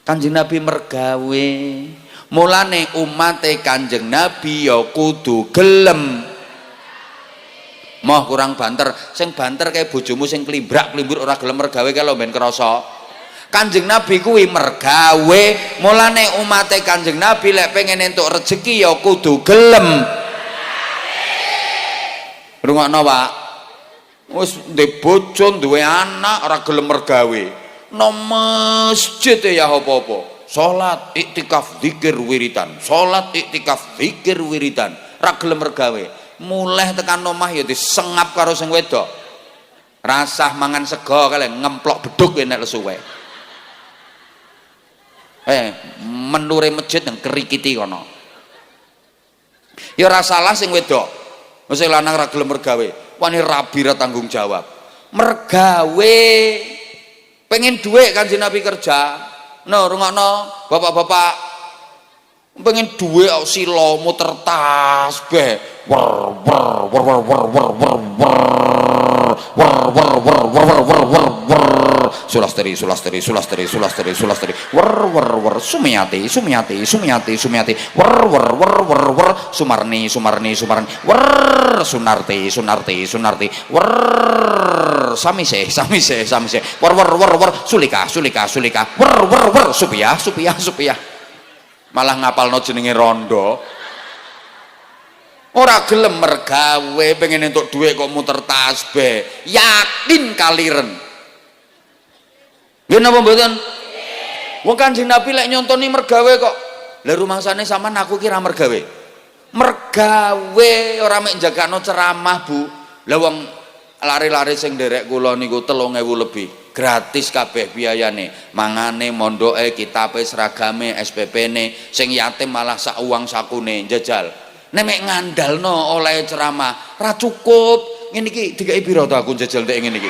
Kanjeng Nabi mergawe. Mulane umate Kanjeng Nabi ya kudu gelem. Moh kurang banter, sing banter kayak bojomu sing klimbrak-klimbur ora gelem mergawe kae lho ben krasa. Kanjeng Nabi kuwi mergawe, mulane umate Kanjeng Nabi lek pengen entuk rezeki ya kudu gelem. Rungokno, Pak. Wis ndek bojo, duwe anak ora gelem mergawe. Nang masjid ya apa-apa. Salat, iktikaf, zikir, wiridan. Salat, iktikaf, zikir, wiridan. Ora gelem mergawe. Mulai tekan omah ya disengap karo sing wedok. Rasah mangan sego kale ngemplok beduk nek suwe. Menure masjid yang kerikiti kono. Ya ora salah sing wedok. Wis lanang ra gelem mergawe. Wani rabi ra tanggung jawab. Mergawe. Pengen duit Kanjeng Nabi kerja. No, rungokno, bapak-bapak pengen duit kok silo muter tasbih. Wer wer wer wer wer wer wer wer wer wer wer wer wer wer wer sulastri sulastri sulastri sulastri sulastri wer wer wer sumiati sumiati sumiati sumiati wer wer wer wer wer sumarni sumarni sumarni wer sunarti sunarti sunarti wer samise samise samise wer wer wer wer sulika sulika sulika wer wer wer supia supia supia malah ngapalno jenenge rondo. Ora gelem mergawe, pengen entuk duit kok muter tasbih. Yakin kaliren. Nggih napa mboten? Wong Kanjeng Nabi lek nyontoni mergawe kok. Lah rumangsane sampean aku kira mergawe. Mergawe ora mek jagakno ceramah, Bu. Lah wong lari-lari sing nderek kula niku 3.000 lebih. Gratis kabeh biayane. Mangane, mondoke, kitabe, seragame, SPP-ne, sing yatim malah sak uang sakune njajal. Nek ngandalno oleh ceramah ra cukup. Ngene iki dikai pira to aku njajal nek ngene iki.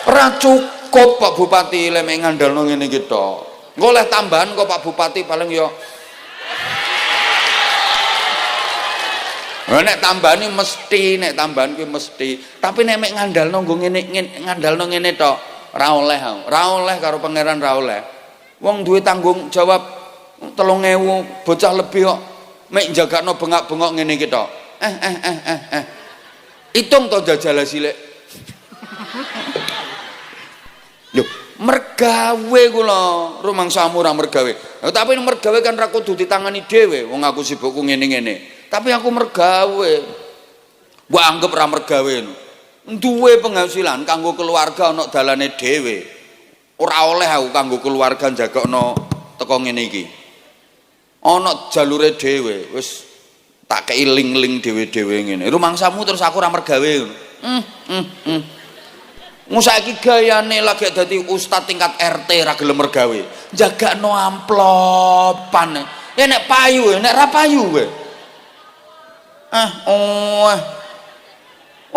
Ra cukup Pak Bupati lek ngandalno ngene iki to. Engko oleh tambahan kok Pak Bupati paling yo. Nek tambahan mesti, nek tambahan kuwi mesti. Tapi nek ngandalno nggo ngene ngandalno ngene to, ra oleh, ra oleh karo pangeran ra oleh. Wong duwe tanggung jawab 3.000 bocah lebih kok mek jagakno bengak-bengok ngene iki tok. Hitung to jajal cilik. Lho, mergawe kula, rumangsamu ora mergawe. Tapi mergawe kan ra kudu ditangani dhewe, wong aku sibukku ngene-ngene. Tapi aku mergawe. Mbok anggap ra mergawe. Duwe penghasilan kanggo keluarga ana dalane dhewe. Ora oleh aku kanggo keluarga njagakno teko ngene iki. Ana jalure dhewe, wis tak kei ling-ling dhewe-dhewe ngene. Rumangsamu terus aku ora mergawe ngono. Saiki gayane lagi dadi ustad tingkat RT ra gelem mergawe. Jagakno amplopan. Ya nek payu, nek ra payu kowe.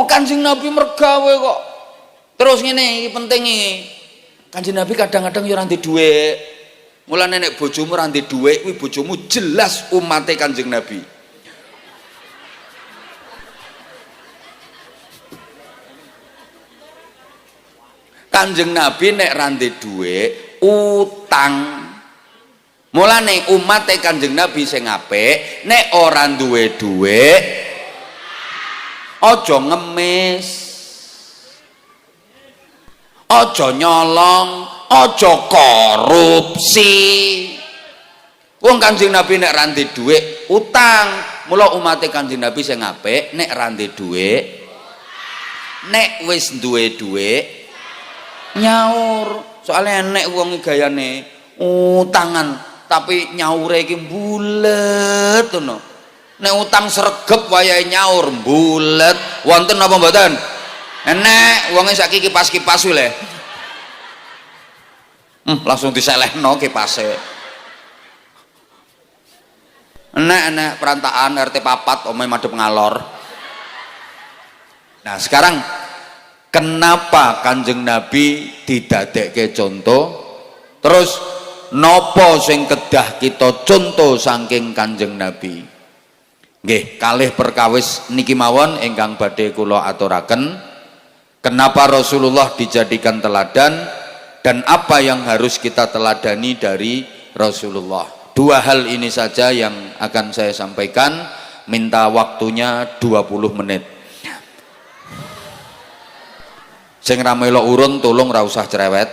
Kanjeng Nabi mergawe kok. Terus ngene iki penting iki. Kanjeng Nabi kadang-kadang ya ora ndek dhuwit. Mulane nek bojomu ora ndek dhuwit kuwi bojomu jelas umate Kanjeng Nabi. Kanjeng Nabi nek ra ndek dhuwit utang. Mulane umate Kanjeng Nabi sing apik nek ora duwe dhuwit aja ngemis. Aja nyolong, aja korupsi. Wong Kanjeng Nabi nek ra ndek dhuwit utang. Mula umate Kanjeng Nabi sing apik nek ra ndek dhuwit, nek wis duwe dhuwit nyaur. Soalnya nek wong gayane utangan tapi nyaure iki bulet ngono. Nek utang sregep wayahe nyaur bulet. Wonten apa mboten? Enek wonge saiki kipas-kipas lho. Langsung diselehno kipase. Enek perantaan RT 4 omahe madhep ngalor. Nah, sekarang kenapa Kanjeng Nabi didadekke contoh? Terus napa sing kedah kita contoh saking Kanjeng Nabi? Nggih, kalih perkawis niki mawon ingkang badhe kula aturaken. Kenapa Rasulullah dijadikan teladan dan apa yang harus kita teladani dari Rasulullah? Dua hal ini saja yang akan saya sampaikan, minta waktunya 20 menit. Sing ra melo urun tolong ra usah cerewet.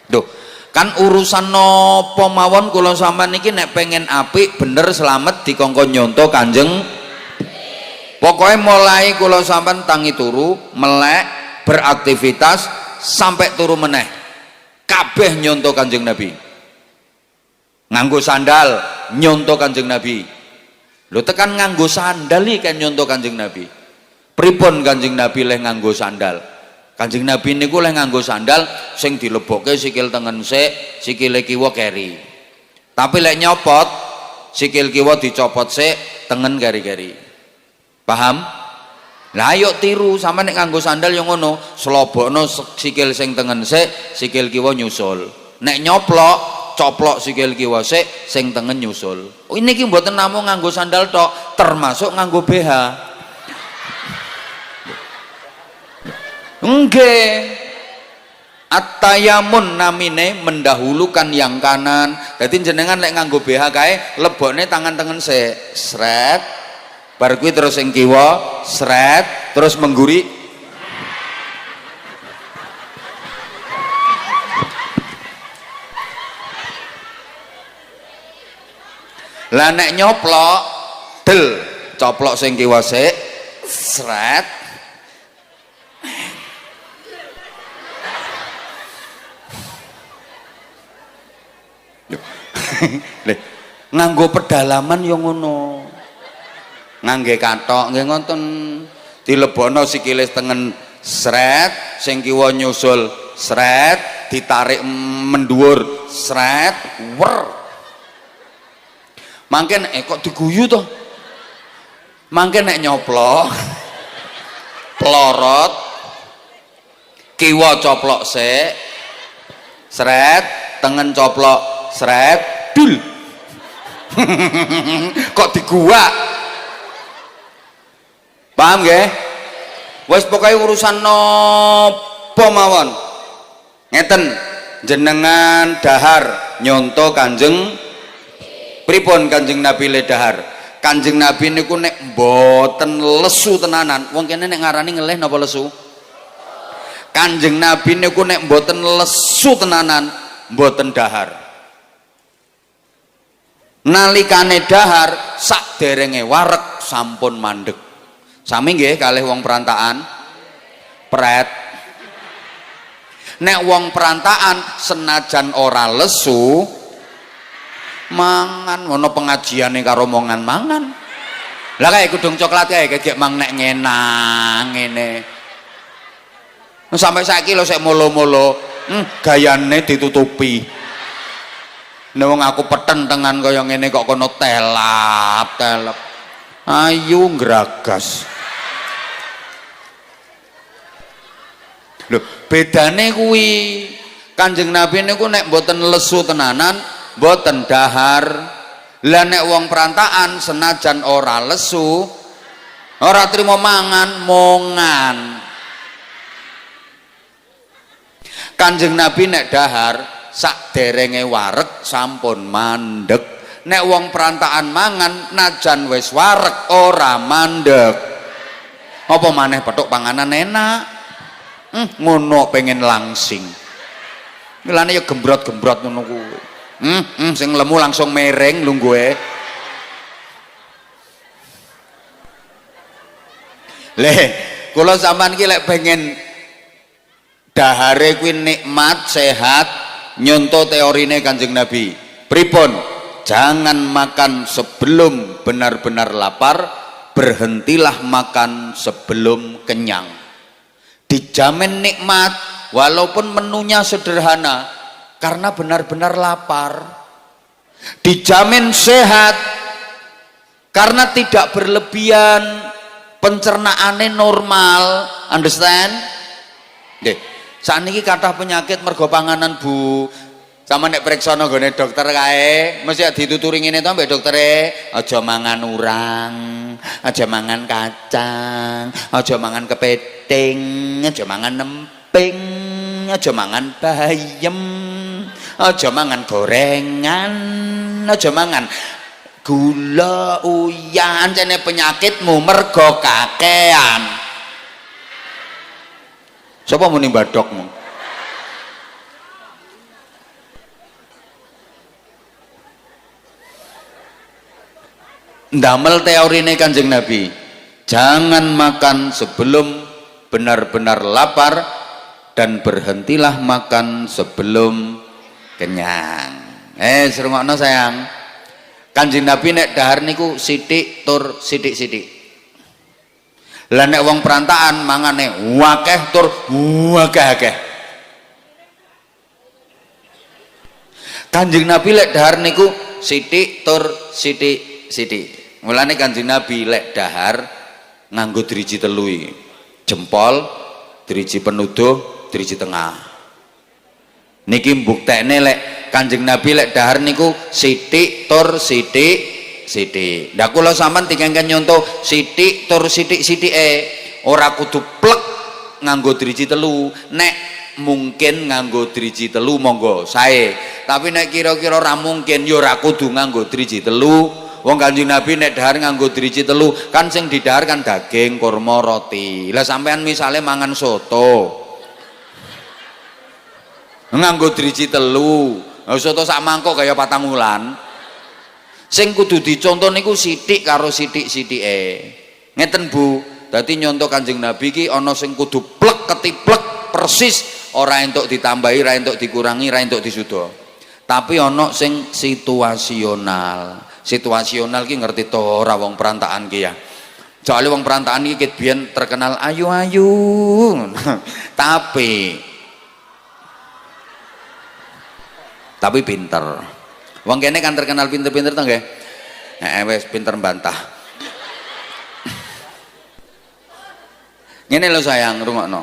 Duh, kan urusan nopo mawon kula sampean niki nek pengen apik bener selamat dikongkon nyonto Kanjeng. Pokoknya mulai kula sampean tangi turu, melek, beraktivitas sampai turu meneh. Kabeh nyonto Kanjeng Nabi. Nganggo sandal nyonto Kanjeng Nabi. Lho tekan nganggo sandal iki kan nyonto Kanjeng Nabi. Pripun Kanjeng Nabi leh nganggo sandal? Kanjeng Nabi niku leh nganggo sandal sing dilebokke sikil tengen sik, sikile kiwa keri. Tapi lek nyopot sikil kiwa dicopot sik, tengen keri-keri. Paham? Lah ayo tiru sama nek nganggo sandal yang ngono, slobokno sikil sing tengen sik, sikil kiwa nyusul. Nek nyoplok, coplok sikil kiwa sik, sing tengen nyusul. Oh ini ki mboten namung nganggo sandal tok, termasuk nganggo BH. Nggih. At-tayamun namine mendahulukan yang kanan. Dadi jenengan lek nganggo BH kae lebokne tangan tengen sik, sret. Bar kuwi terus sing kiwa sret, terus mengguri. Lah nek nyoplok del coplok sing kiwa sik sret. Nganggo pedalaman yo ngono. Ngangge kathok nggih ngoten, dilebono sikile tengen sret, sing kiwa nyusul sret, ditarik mendhuwur sret, wer. Mangke kok diguyu to? Mangke nek nyoplok pelorot kiwa coplok sik sret, tengen coplok sret, dul. Kok diguak? Paham nggih? Wis pokoke urusan napa mawon. Ngeten, jenengan dahar nyonto Kanjeng pripun Kanjeng Nabi le dahar. Kanjeng Nabi niku nek mboten lesu tenanan, wong kene nek ngarani ngelih napa lesu? Kanjeng Nabi niku nek mboten lesu tenanan, mboten dahar. Nalikane dahar sakderenge wareg sampun mandeg. Sami nggih kalih wong perantaan pret. Nek wong perantaan senajan ora lesu mangan ono pengajiane karo omongan mangan. Lah kayak kudung coklat kae gegek mang nek ngenang ngene. Sampai saiki lho sik molo-molo, gayane ditutupi. Nek wong aku petentengan kaya ngene kok kono telap-telep. Ayu ngragas. Lho, bedane kuwi Kanjeng Nabi niku nek mboten lesu tenanan, mboten dahar. Lah nek wong perantaan senajan ora lesu, ora trimo mangan, mongan. Kanjeng Nabi nek dahar sakderenge wareg sampun mandeg. Nek wong perantaan mangan najan wis wareg ora mandeg. Apa maneh petuk panganan enak? Ngono pengen langsing. Milane ya gembrot-gembrot ngono kuwi. Sing lemu langsung mereng lungguhe. Le, kula sampean iki lek pengen dahare kuwi nikmat, sehat, nyonto teorine Kanjeng Nabi. Pripun? Jangan makan sebelum benar-benar lapar, berhentilah makan sebelum kenyang. Dijamin nikmat walaupun menunya sederhana karena benar-benar lapar. Dijamin sehat karena tidak berlebihan, pencernaannya normal. Understand? Nggih. Sakniki kathah penyakit mergo panganan Bu. Sama nek periksa nggone dokter kae, mesti dituturi ngene to mbek doktere, aja mangan urang, aja mangan kacang, aja mangan kepiting, aja mangan emping, aja mangan bayem, aja mangan gorengan, aja mangan gula uyan, cene penyakitmu mergo kakean. Sapa muni badokmu? Ndamel teorine Kanjeng Nabi, jangan makan sebelum benar-benar lapar dan berhentilah makan sebelum kenyang. Serungokno sayang, Kanjeng Nabi nek dahar niku sithik tur sithik-sithik. Lah nek wong perantaan mangane wakeh tur wakeh-akeh. Kanjeng Nabi lek dahar niku sithik tur sithik-sithik. Mulane Kanjeng Nabi lek dahar nganggo driji telu iki. Jempol, driji penuduh, driji tengah. Niki mbuktekne lek Kanjeng Nabi lek dahar niku sithik tur sithik-sithik. Lah kula sampean dikengken nyonto sithik tur sithik-sithike, ora kudu plek nganggo driji telu. Nek mungkin nganggo driji telu monggo sae. Tapi nek kira-kira ora mungkin ya ora kudu nganggo driji telu. Wong Kanjeng Nabi nek dahar nganggo driji telu, kan sing didahar kan daging, kurma, roti. Lah sampean misale mangan soto, nganggo driji telu, soto sak mangkok kaya patang wulan. Sing kudu dicontoh niku sithik karo sithik-sithike. Ngeten Bu. Dadi nyontoh Kanjeng Nabi ki ana sing kudu plek ketiplek persis, ora entuk ditambahi, ora entuk dikurangi, ora entuk disudo. Tapi ana sing situasional. Situasional ki ngerti to ora wong perantaan ki ya. Soale wong perantaan iki ket biyen terkenal ayu-ayu. Tapi pinter. Wong kene kan terkenal pinter-pinter to nggih. Wis pinter mbantah. Ngene lho sayang, rungokno.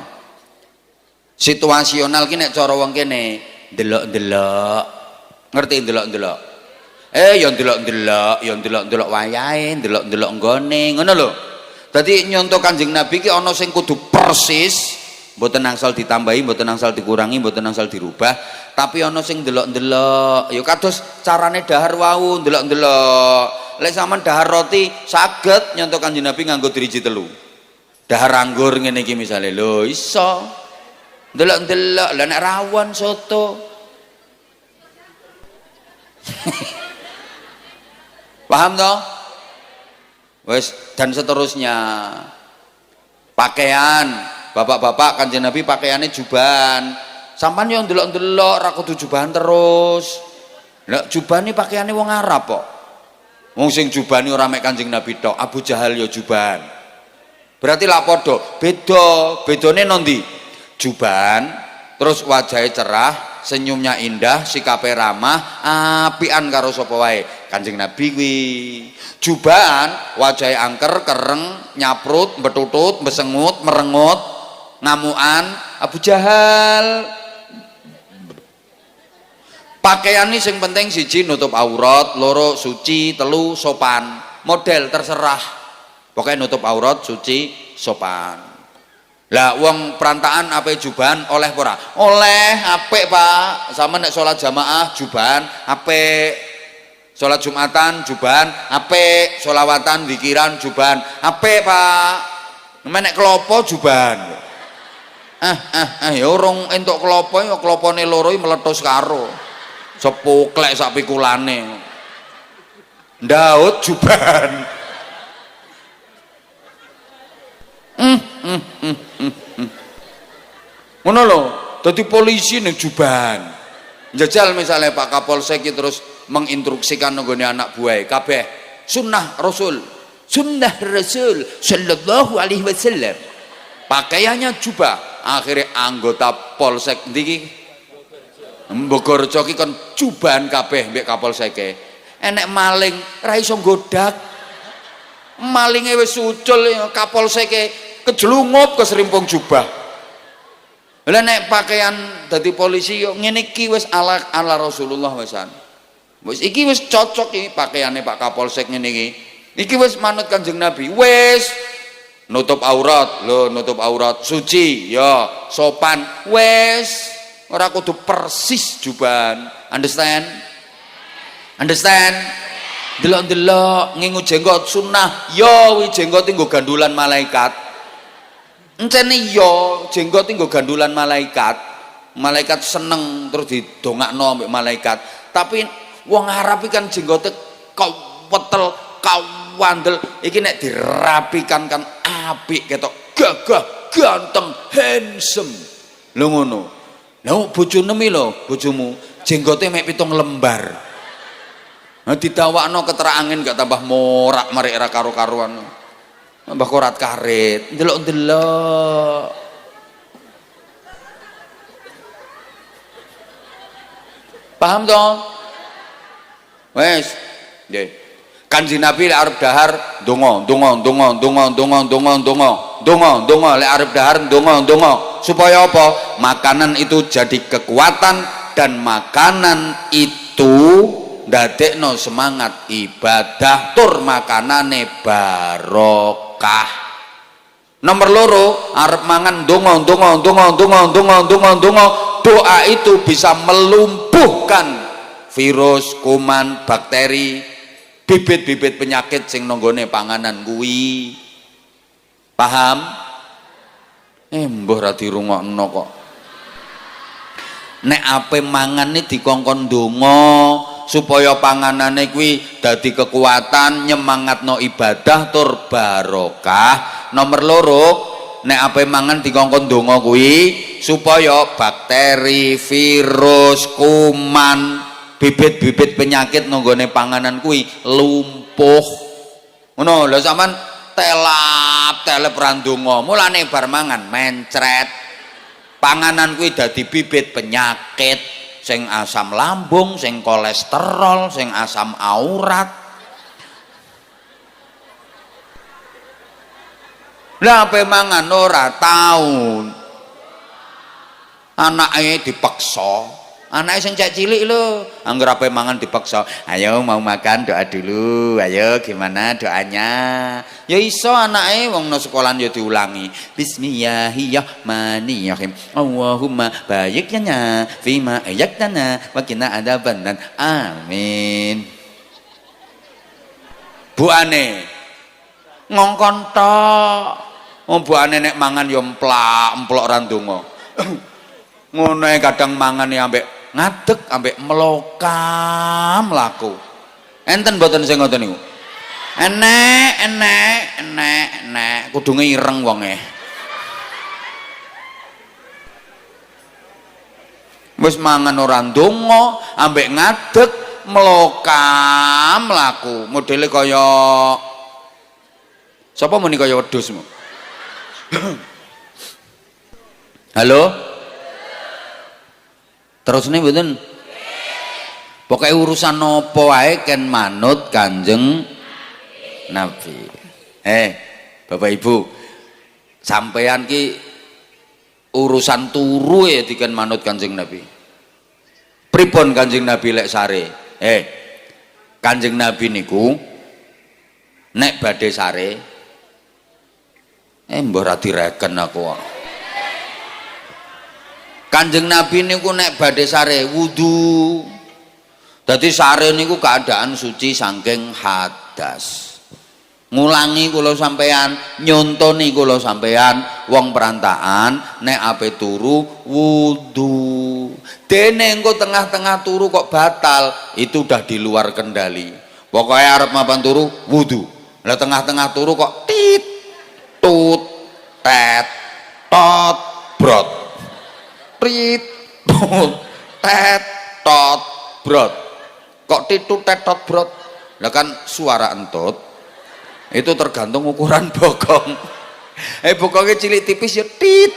Situasional ki nek cara wong kene ndelok-ndelok. Ngerti ndelok-ndelok? Ya ndelok-ndelok wayahe, ndelok-ndelok nggone, ngono lho. Dadi nyonto Kanjeng Nabi ki ana sing kudu persis, mboten angsal ditambahi, mboten angsal dikurangi, mboten angsal dirubah, tapi ana sing ndelok-ndelok. Ya kados carane dahar wau, ndelok-ndelok. Lek sampean dahar roti saged nyonto Kanjeng Nabi nganggo driji telu. Dahar anggur ngene iki misale, lho iso. Ndelok-ndelok, lah nek rawon soto. Paham toh? Wes dan seterusnya. Pakaian, bapak-bapak Kanjeng Nabi pakaiannya jubahan. Sampan yo ndelok-ndelok ra kudu jubahan terus. Lah jubahan iki pakaiane wong Arab kok. Wong sing jubani ora mek Kanjeng Nabi tok, Abu Jahal yo jubahan. Berarti lak padha, beda. Bedane nondi? Jubahan terus wajahnya cerah, senyumnya indah, sikape ramah, apian karo sapa wae. Kanjeng Nabi kuwi jubahan wajahnya angker, kereng, nyaprut, betutut, besengut, merengut, ngamuan, Abu Jahal. Pakaian ini sing penting siji nutup aurat, loro suci, telu sopan. Model terserah. Pokoknya nutup aurat, suci, sopan. Lah wong perantaan apa jubahan oleh ora? Oleh, apik Pak. Sama nek salat jamaah jubahan apik. Salat Jumatan jubahan apik, sholawatan zikiran jubahan apik Pak. Nek klopo jubahan. Ya urung entuk klopo ya klopone loro meletus karo. Sepuklek sak pikulane. Daud jubahan. Ngono lho, dadi polisi ning jubahan. Njajal misalnya Pak Kapolsek terus menginstruksikan nggone anak buah kabeh sunnah Rasul sallallahu alaihi wasallam. Pakaiannya jubah. Akhirnya anggota Polsek niki Bogorjo ki kon jubahan kabeh mbek Kapolseke. Enek maling ra iso nggodak. Malinge wis ucul Kapolseke kejlungup keserimpung jubah. Lah nek pakaian dadi polisi yo ngene iki wis ala Rasulullah wisan. Wis iki wis cocok iki pakaiane Pak Kapolsek ngene iki. Iki wis manut Kanjeng Nabi. Wis nutup aurat, lho nutup aurat, suci, ya, sopan. Wis ora kudu persis juban. Understand? Understand? Delok-delok ngingu jenggot sunnah, yo wi jenggot nggo gandulan malaikat. Encene yo jenggot nggo gandulan malaikat. Malaikat seneng terus didongakno ambek malaikat. Tapi wong Arab kan jenggote wetel, wandel. Iki nek dirapikan kan apik ketok, gagah, ganteng, handsome. Lho ngono. Lah bojone mi lho, bojomu jenggote mek 7 lembar. Nah didawakno keterak angin gak tambah morak marik ra karo-karuan. Mbah korat karet, ndelok-ndelok. Paham toh? Wes, nggih. Kanjeng Nabi lek arep dahar donga lek arep dahar donga supaya apa? Makanan itu jadi kekuatan dan makanan itu ndadekno semangat ibadah tur makanane barokah. Nomor loro, arep mangan donga doa itu bisa melumpuhkan virus, kuman, bakteri, bibit-bibit penyakit sing nanggone panganan kuwi. Paham? Mbah ra dirungokno kok. Nek ape mangane dikongkon donga supaya panganane kuwi dadi kekuatan nyemangatno ibadah tur barokah. Nomor loro, nek ape mangan dikongkon donga kuwi supaya bakteri, virus, kuman, bibit-bibit penyakit nanggone panganan kuwi lumpuh. Ngono lho sampean telap-telep randonga, mulane bar mangan mencret. Panganan kuwi dadi bibit penyakit, sing asam lambung, sing kolesterol, sing asam aurat. Lah ape mangan ora tau. Anake dipaksa. Anake sing cek cilik lho, angger ape mangan dipaksa. Ayo mau makan doa dulu. Ayo gimana doanya? Ya iso anake wong nang sekolahan ya diulangi. Bismillahirrahmanirrahim. Allahumma bayyikna fima ayaktana wa qina adzabannar. Amin. Buane ngongkon tok. Wong buane nek mangan ya emplak-emplok ra ndonga. Ngono kadang mangan ya ambek ngadeg ambek melokam laku. Enten mboten sing ngoten niku? Enek kudune ireng wonge. Wis mangan ora ndonga ambek ngadeg melokam laku. Modele kaya sapa muni kaya wedhusmu? Halo? Terus nih betul. Pokoknya urusan nopo wae ken manut Kanjeng Nabi. Bapak Ibu, sampean ki urusan turu ya diken manut Kanjeng Nabi. Pripun Kanjeng Nabi lek sare? Kanjeng Nabi niku nek badhe sare mbah ra direken aku. Kanjeng Nabi niku nek badhe sare wudu. Dadi sare niku keadaan suci saking hadas. Ngulangi kula sampean, nyontoni kula sampean wong perantaan nek ape turu wudu. Dene engko tengah-tengah turu kok batal, itu udah di luar kendali. Pokoknya arep mapan turu wudu. Lah tengah-tengah turu kok tit tut tet tot brot. Tit tut tet tot brot. Kok titut tet tot brot? Lah kan suara entut itu tergantung ukuran bokong. Bokongnya cilik tipis ya tit.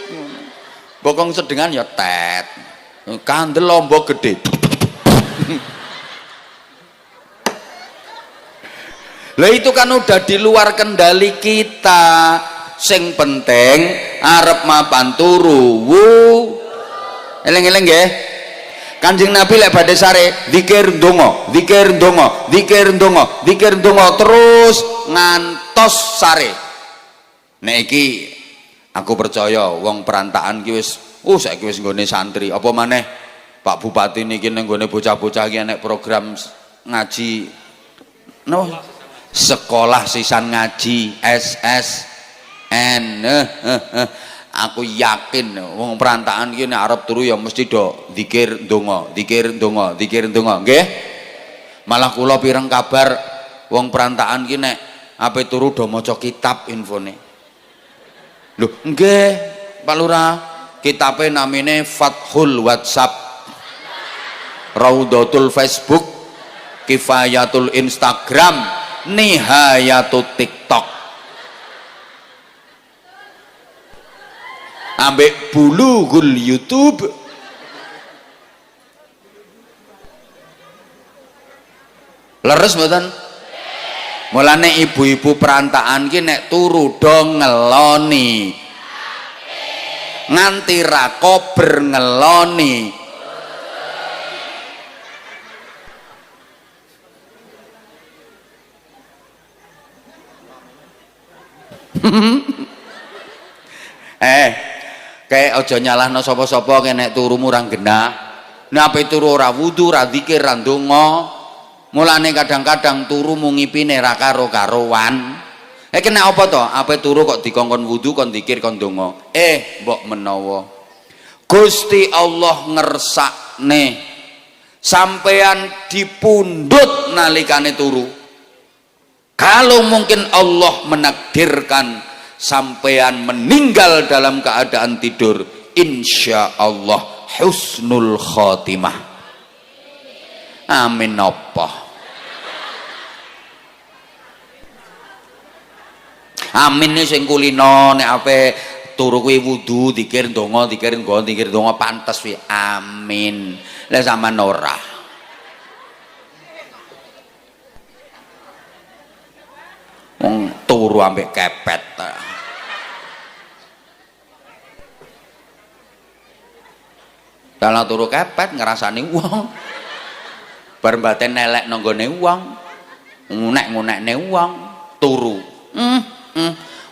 Bokong sedengan ya tet. Kandel lombok gede. Lah itu kan udah di luar kendali kita. Sing penting arep mapan turu Eling-eling nggih. Kanjeng Nabi lek badhe sare zikir ndonga, zikir ndonga, zikir ndonga, zikir ndonga terus ngantos sare. Nek iki aku percaya wong perantaan ki wis saiki wis nggone santri. Apa maneh Pak Bupati niki ning nggone bocah-bocah iki nek program ngaji no sekolah sisan ngaji SSN. Aku yakin wong perantaan iki nek arep turu ya mesti do zikir ndonga, zikir ndonga, zikir ndonga, nggih. Malah kula pireng kabar wong perantaan iki nek ape turu do maca kitab infone. Lho, nggih, Pak Lurah. Kitabe namine Fathul WhatsApp, Raudhatul Facebook, Kifayatul Instagram, Nihayatul TikTok. Ambek Bulughul YouTube. Leres mboten? Mulane ibu-ibu perantaan ki nek turu do ngeloni. Nganti ra kober ngeloni. Kayak aja nyalahno sapa-sapa nek turu murang genah. Nek ape turu ora wudu, ora zikir, ora ndonga. Mulane kadang-kadang turu mung ngipine ra karo-karowan. Kena apa to? Ape turu kok dikongkon wudu, kon zikir, kon ndonga. Mbok menawa Gusti Allah ngersakne sampean dipundhut nalikane turu. Kalau mungkin Allah menakdirkan sampean meninggal dalam keadaan tidur, insya Allah husnul khotimah. Amin apa? Amin nih sing kulino nek ape turu kuwi wudu, zikir ndonga, zikir nggon, zikir ndonga pantes wi. Amin. Lah sampean ora. Wong turu ambek kepet. Kalau turu kepet ngerasani wong. Bar mbaten nelek nang gone wong. Ngunek-ngunekne wong turu.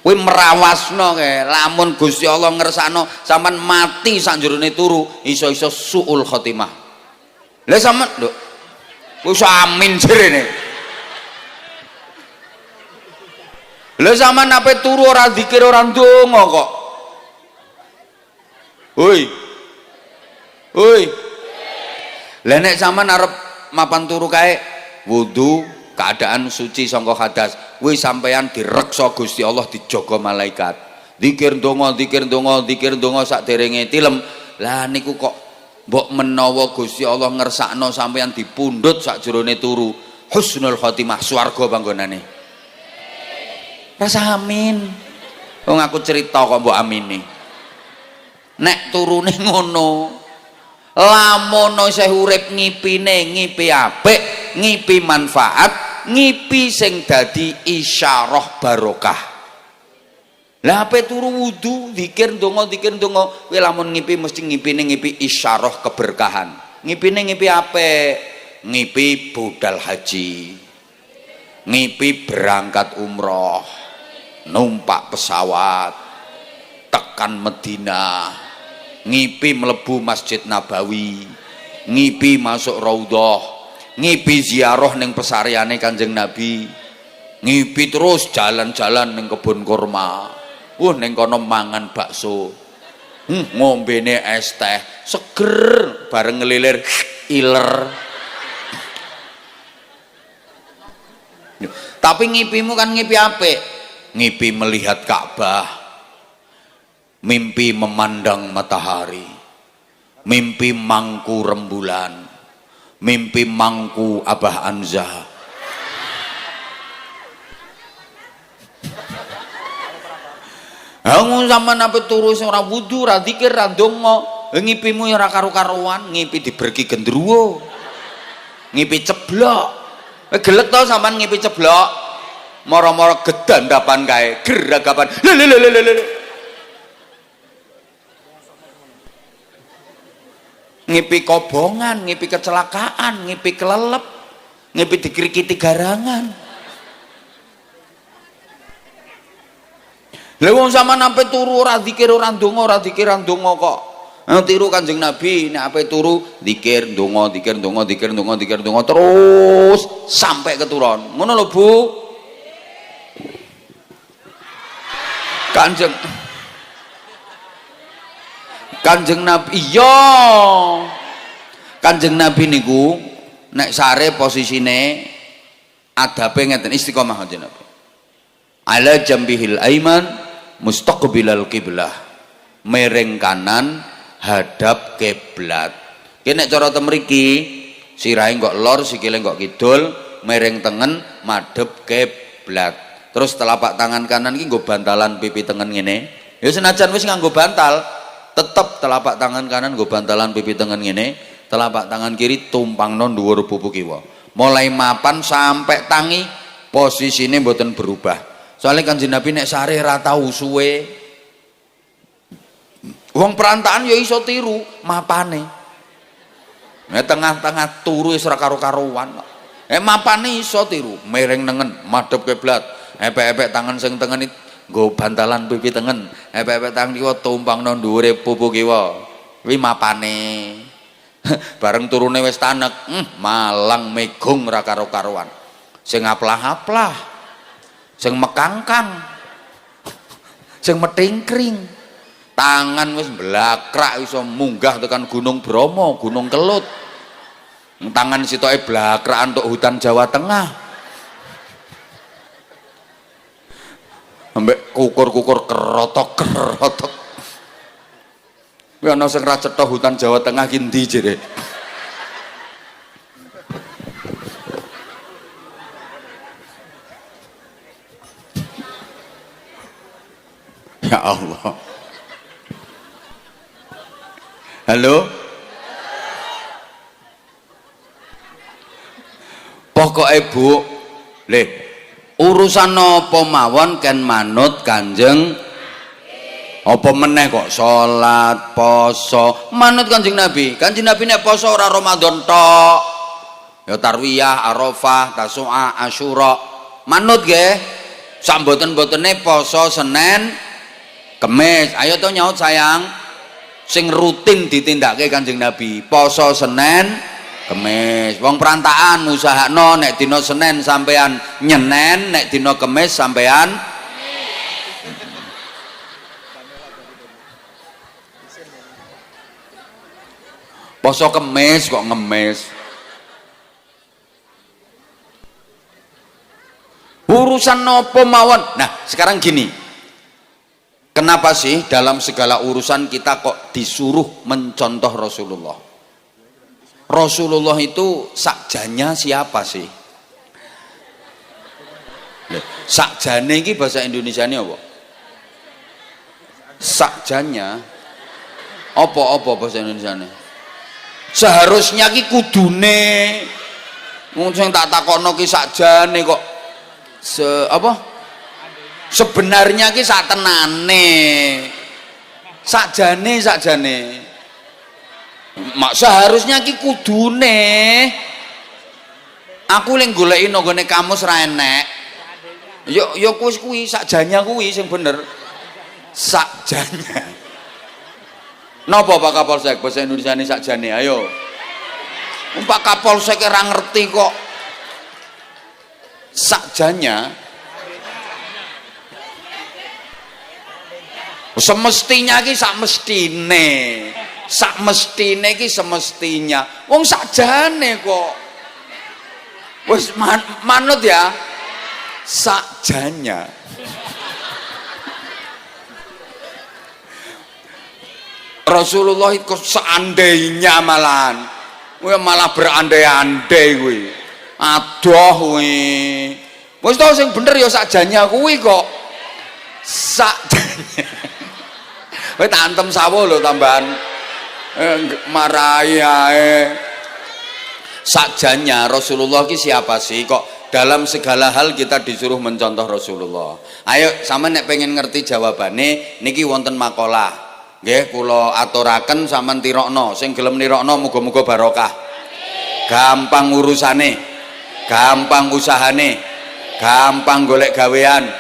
Kuwi merawasno kae. Lamun Gusti Allah ngersakno sampean mati sanjerone turu, iso-iso suul khotimah. Lah sampean lho. Wis amin jerene. Lah sampean ape turu ora zikir ora ndonga kok. Hoi. Lah nek sampean arep mapan turu kae wudu, keadaan suci sangka hadas, kuwi sampean direksa Gusti Allah, dijaga malaikat. Zikir ndonga, zikir ndonga, zikir ndonga sakderenge tilem. Lah niku kok mbok menawa Gusti Allah ngersakno sampean dipundhut sakjroning turu, husnul khotimah, swarga panggonane. Rasa amin. Wong aku cerita kok mbok amini. Nek turune ngono, lamun isih urip ngipine ngipi apik, ngipi manfaat, ngipi sing dadi isyarah barokah. Lah ape turu wudu, zikir ndonga, zikir ndonga, kowe lamun ngipi mesti ngipine ngipi isyarah keberkahan. Ngipine ngipi apik, ngipi budal haji, ngipi berangkat umroh, numpak pesawat tekan Madinah, ngipi mlebu Masjid Nabawi, ngipi masuk Raudhah, ngipi ziarah ning pesareane Kanjeng Nabi, ngipi terus jalan-jalan ning kebun kurma, ning kono mangan bakso, ngombene es teh seger bareng ngelilir iler. Tapi ngipimu kan ngipi apik, ngipi melihat Ka'bah, mimpi memandang matahari, mimpi mangku rembulan, mimpi mangku Abah Anzah. Aku sampean ape turu sing ora wudu, ora zikir, ora ndonga, ngipimu ora karo-karuan, ngipi diberki gendruwo, ngipi ceblok. Gelek to sampean ngipi ceblok, moro-moro gedandapan kae, geragapan. ngipi kobongan, ngipi kecelakaan, ngipi kelelep, ngipi dikrikiti garangan. Lha wong sampean sampe turu ora zikir ora ndonga, ora zikir ora ndonga kok. Tiru Kanjeng Nabi nek ape turu zikir ndonga, zikir ndonga, zikir ndonga, zikir ndonga terus sampai keturun. Ngono lho Bu. Kanjeng Nabi iya. Kanjeng Nabi niku nek sare posisine adabe ngeten istiqomah Kanjeng Nabi. Ala jambihil aiman mustaqbilal qiblah. Mereng kanan hadap kiblat. Ki nek cara temriki sirahe kok lor, sikile kok kidul, mereng tengen madhep kiblat. Terus telapak tangan kanan ki nggo bantalan pipi tengen ngene. Ya senajan wis nganggo bantal, tetep telapak tangan kanan nggo bantalan pipi tengen ngene, telapak tangan kiri tumpangno dhuwur pupu kiwa. Mulai mapan sampai tangi posisine mboten berubah. Soalnya Kanjeng Nabi nek sare ra tau suwe. Wong perantaan ya iso tiru mapane. Nek tengah-tengah turu wis ora karo-karuan kok. Mapane iso tiru, mereng nengen madhep kiblat. Epek-epek tangan sing tengen nggo bantalan pipi tengen. Epek-epek tangan kiwa tumpangno dhuwure pupu kiwa. Kuwi mapane. Bareng turune wis tanek, malang megung ora karo-karuan. Sing aplah-aplah, sing mekangkang, sing metingkring, tangan wis blakrak iso munggah tekan Gunung Bromo, Gunung Kelut. Tangan sitoke blakrakan untuk hutan Jawa Tengah. Ambek kukur-kukur kerotok-kerotok. Kuwi ana sing ra cetha hutan Jawa Tengah ki ndi jere. Ya Allah. Halo? Pokoke Bu, leh urusan apa mawon ken manut Kanjeng. Apa meneh kok salat, poso, manut Kanjeng Nabi. Kanjeng Nabi nek poso ora Ramadan tok. Ya tarwiyah, Arafah, Tasu'a, Asyura. Manut nggih. Sak mboten-mbotene poso Senin, Kemis. Ayo to nyaut sayang. Sing rutin ditindakake Kanjeng Nabi. Poso Senin, Kemis. Wong perantaan usahakno nek dina Senin sampean nyenen, nek dina Kemis sampean poso Kemis kok ngemis. Urusan nopo mawon. Nah, sekarang gini. Kenapa sih dalam segala urusan kita kok disuruh mencontoh Rasulullah? Rasulullah itu sakjanya siapa sih? Sakjane iki bahasa Indonesia ini apa? Sakjanya apa bahasa Indonesia ini? Seharusnya ki kudune wong sing tak takokno ki sakjane kok sebenarnya ki satenane sakjane mak seharusnya ki kudune aku leng goleki nang gone kamus ra enek yo kuwi sakjane kuwi sing bener sakjane. Napa Pak Kapolsek bahasa Indonesia ini sakjane ayo. Pak Kapolsek ora ngerti kok. Sakjanya semestinya ki sak mestine ki semestinya wong sakjane kok wis manut ya sakjanya. Rasulullah itu seandainya malahan malah berandai-andai kuwi adoh kuwi wis tau sing bener ya sakjane kuwi kok sakjane. Kowe tak antem sawo lho tambahan marahi ae. Sakjane Rasulullah ki siapa sih kok dalam segala hal kita disuruh mencontoh Rasulullah. Ayo sama nek pengen ngerti jawabane niki wonten makalah nggih kula aturaken sampean tirokno, sing gelem nirokno muga-muga barokah. Gampang urusane, gampang usahane, gampang golek gawean,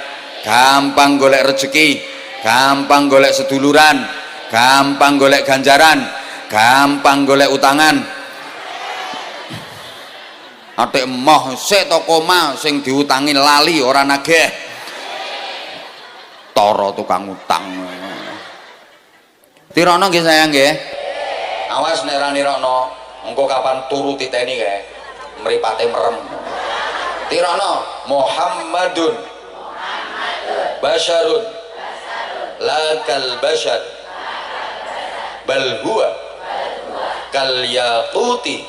gampang golek rezeki, gampang golek seduluran, gampang golek ganjaran, gampang golek utangan. Atik emoh sik to koma sing diutangi lali ora nagih. Tara tukang utang. Tirokno nggih sayang nggih. Awas nek ra nirokno, engko kapan turu titeni kae. Mripate merem. Tirokno Muhammadun Basyarun lakal basyar bal huwa kal yaquti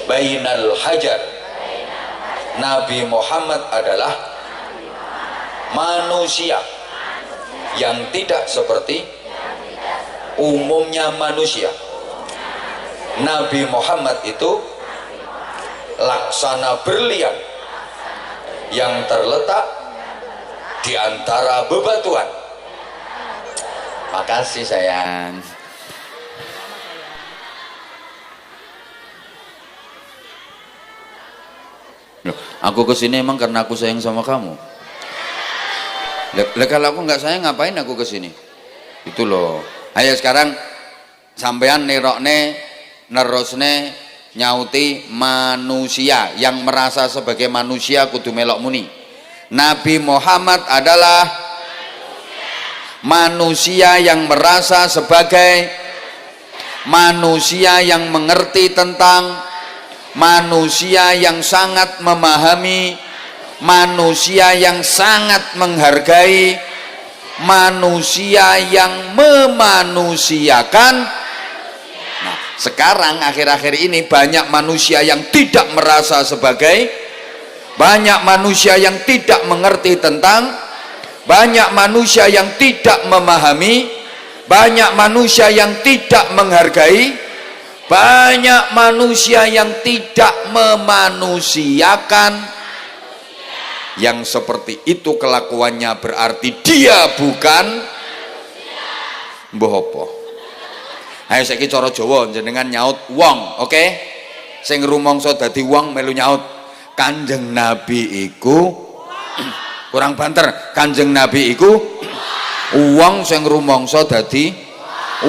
bainal hajar. Nabi Muhammad adalah manusia yang tidak seperti umumnya manusia. Nabi Muhammad itu laksana berlian yang terletak di antara bebatuan. Makasih sayang. Loh, aku kesini emang karena aku sayang sama kamu. Kalau aku nggak sayang ngapain aku kesini? Itu loh. Ayo sekarang sampean nerokne nerosne nyauti manusia yang merasa sebagai manusia kudu melok muni. Nabi Muhammad adalah manusia yang merasa sebagai manusia yang mengerti tentang manusia yang sangat memahami, manusia yang sangat menghargai, manusia yang memanusiakan. Nah, sekarang akhir-akhir ini banyak manusia yang tidak merasa sebagai, banyak manusia yang tidak mengerti tentang, banyak manusia yang tidak memahami, banyak manusia yang tidak menghargai, banyak manusia yang tidak memanusiakan. Yang seperti itu kelakuannya berarti dia bukan mbah apa. Ayo saiki cara Jawa jenengan nyaut wong, oke? Sing rumangsa dadi wong melu nyaut. Kanjeng Nabi iku kurang banter. Kanjeng Nabi iku wong sing rumangsa dadi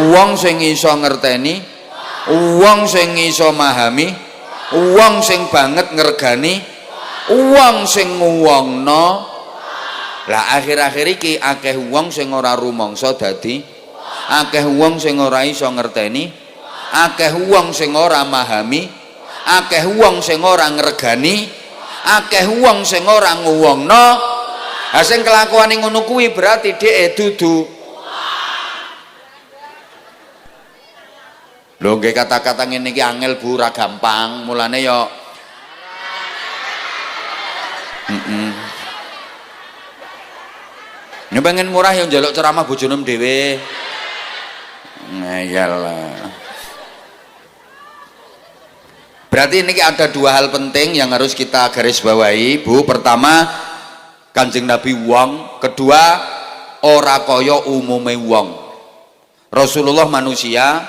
wong sing iso ngerteni, wong sing iso mahami, wong sing banget ngergani, wong sing nguwongno. Lah akhir-akhir iki akeh wong sing ora rumangsa dadi, akeh wong sing ora iso ngerteni, akeh wong sing ora mahami, akeh wong sing ora ngregani, akeh wong sing ora nguwongno. Ha sing kelakuane ngono kuwi berarti dhek dudu. Lho nggih kata-kata ngene iki angel Bu, ora gampang. Mulane ya Ini pengen murah yang njaluk ceramah bojone dhewe. Ngayalah. Berarti ini ada dua hal penting yang harus kita garis bawahi, Bu. Pertama, Kanjeng Nabi wong, kedua ora kaya umume wong. Rasulullah manusia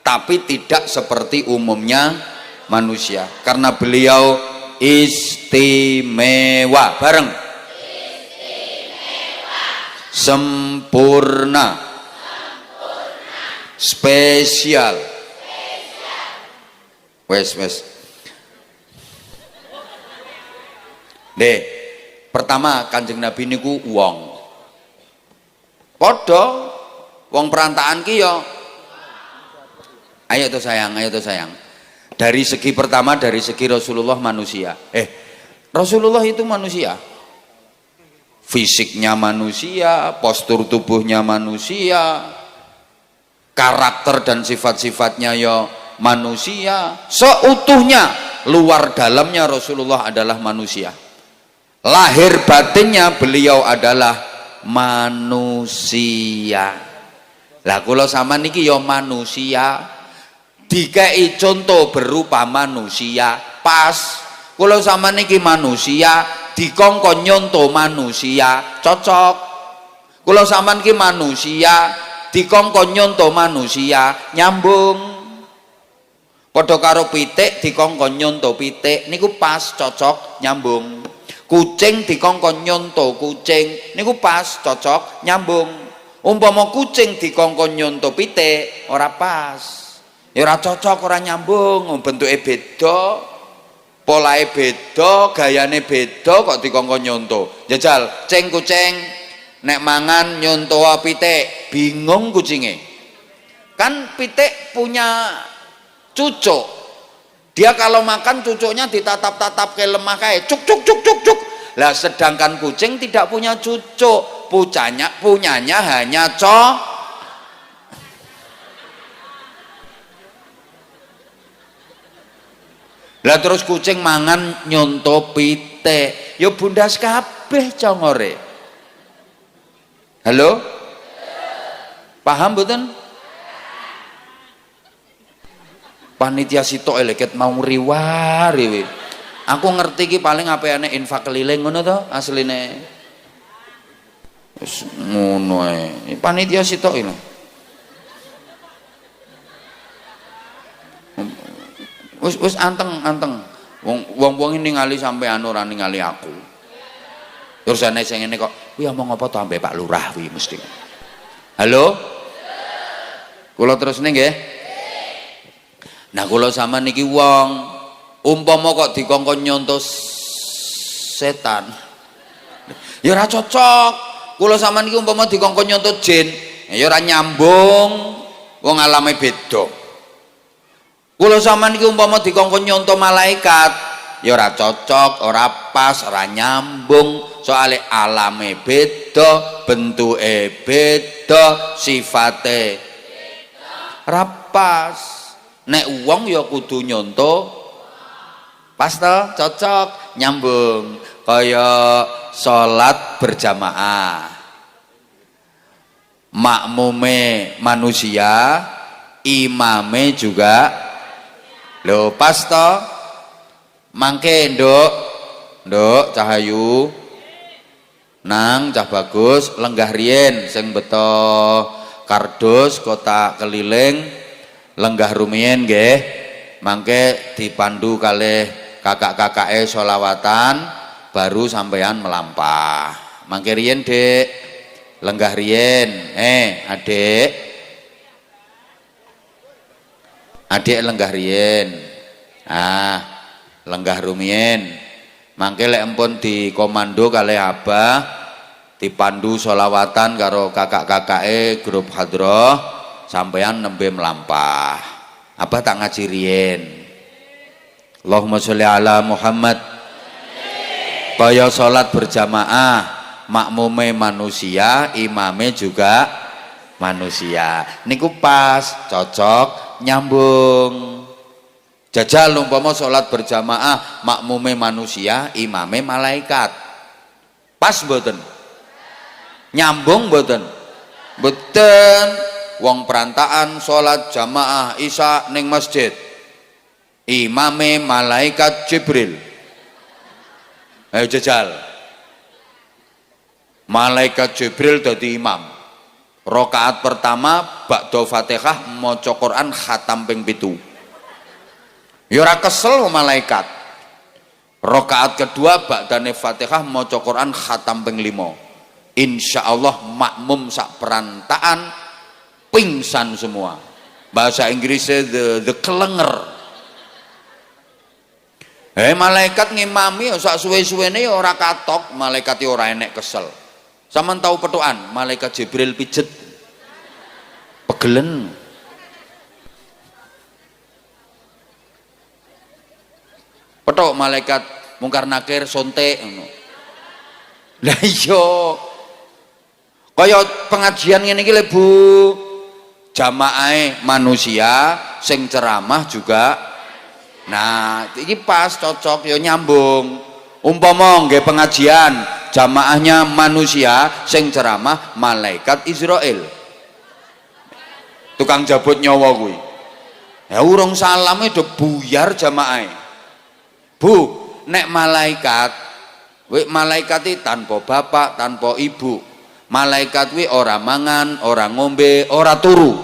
tapi tidak seperti umumnya manusia karena beliau istimewa. Bareng sempurna, spesial. Wes deh. Pertama Kanjeng Nabi niku wong padha wong perantaan ki ya. Ayo tuh sayang, ayo tuh sayang. Dari segi pertama, dari segi Rasulullah manusia. Rasulullah itu manusia. Fisiknya manusia, postur tubuhnya manusia, karakter dan sifat-sifatnya ya manusia. Seutuhnya, luar dalamnya Rasulullah adalah manusia. Lahir batinnya beliau adalah manusia. Lah kula sama niki ya manusia. Dikai contoh berupa manusia pas. Kula sama niki manusia dikongkon nyontoh manusia cocok. Kula sama niki manusia dikongkon nyonto manusia nyambung. Padha karo pitik dikongkon nyonto pitik niku pas cocok nyambung. Kucing dikongkon nyonto kucing niku pas cocok nyambung. Umpama kucing dikongkon nyonto pitik ora pas, ya ora cocok, ora nyambung. Bentuke beda, polahe beda, gayane beda, kok dikongkon nyonto. Jajal ceng kucing nek mangan nyonto pitik, bingung kucinge. Kan pitik punya cucuk, dia kalau makan cucuknya ditatap-tatap kayak lemah kayak cuk cuk cuk cuk cuk. Lah sedangkan kucing tidak punya cucuk, punyanya hanya Lah terus kucing mangan nyonto pitik, ya bundas kabeh congore. Halo? Paham mboten? Panitia sitok leket mau riwari. Aku ngerti ki paling apane infak keliling ngono to asline. Wis ngono ae. Panitia sitok iki. Wis anteng. Wong-wong ningali sampe anu ora ningali aku. Ursane sing ngene kok, kuwi omong apa to ambek Pak Lurah kuwi mesti. Halo? Kula terusne nggih. Nah kula sama niki wong umpama kok dikongkon nyonto setan ya ora cocok. Kula sama niki umpama dikongkon nyonto jin ya ora nyambung, wong alame beda. Kula sama niki umpama dikongkon nyonto malaikat ya ora cocok, ora pas, ora nyambung, soale alame beda, bentuke beda, sifate ora pas. Nek wong ya kudu nyonto pas to, cocok, nyambung. Kaya salat berjamaah, makmume manusia, imame juga lho pas to. Mangke nduk Cahayu nang Cah Bagus lenggah riyen sing beto kardus kotak keliling lenggah rumiyin nggih, mangke dipandu kalih kakak-kakake sholawatan baru sampean melampah. Mangke riyen Dik, lenggah riyen. Adik lenggah riyen. Lenggah rumiyin. Mangke lek empun dikomando kalih Abah dipandu sholawatan karo kakak-kakake grup hadroh sampeyan nembe melampah. Abah tak ngaji riyen. Allahumma sholli ala Muhammad. Kaya salat berjamaah, makmume manusia, imame juga manusia. Niku pas, cocok, nyambung. Jajal umpama salat berjamaah, makmume manusia, imame malaikat. Pas mboten? Nyambung mboten? Mboten. Wong perantaan sholat jamaah isya ning masjid, imame malaikat Jibril. Ayo jajal, malaikat Jibril dadi imam. Rakaat pertama ba'da Fatihah maca Quran khatam ping 7. Ya ora kesel malaikat. Rakaat kedua ba'dane Fatihah maca Quran khatam ping 5. Insyaallah makmum sak perantaan pingsan semua. Bahasa Inggrisnya the kelenger. Malaikat ngimami sak suwe-suwene ora katok, malaikat ora enek kesel. Sampeyan tahu petukan malaikat Jibril pijet pegelen. Petuk malaikat mungkar nakir sontek ngono. Lah iya. Kaya pengajian ngene iki lho Bu. Jamaah manusia sing ceramah juga. Nah, iki pas cocok ya nyambung. Umpama nggih pengajian jamaahnya manusia sing ceramah malaikat Israel. Tukang jabut nyawa kuwi. Ya urung salame do buyar jamaah. Bu, nek malaikat, malaikat iki tanpa bapak, tanpa ibu. Malaikat kuwi ora mangan, ora ngombe, ora turu.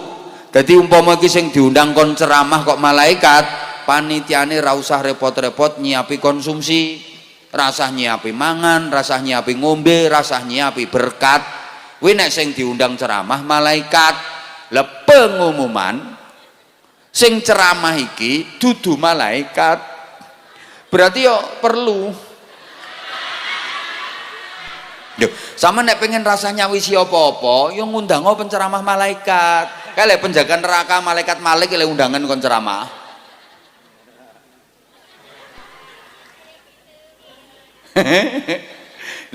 Dadi umpama iki sing diundang kon ceramah kok malaikat, panitiane ra usah repot-repot nyiapi konsumsi, rasah nyiapi mangan, rasah nyiapi ngombe, rasah nyiapi berkat. Kuwi nek sing diundang ceramah malaikat. Lah pengumuman sing ceramah iki dudu malaikat. Berarti yo perlu. Yo, sama nek pengen rasanya wisi apa-apa, yo ngundang penceramah malaikat. Kale penjaga neraka malaikat Malik le undangan kon ceramah.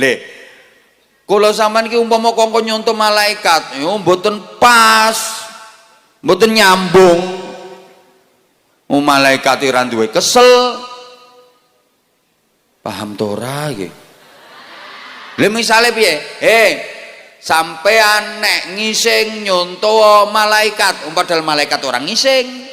Le, kalau sampean ki umpama kongkon nyontoh malaikat, yo mboten pas, mboten nyambung. Malaikat ora duwe kesel. Paham to ora iki? Lha misale piye? Sampean nek ngising nyontoh malaikat, padahal malaikat orang ngising.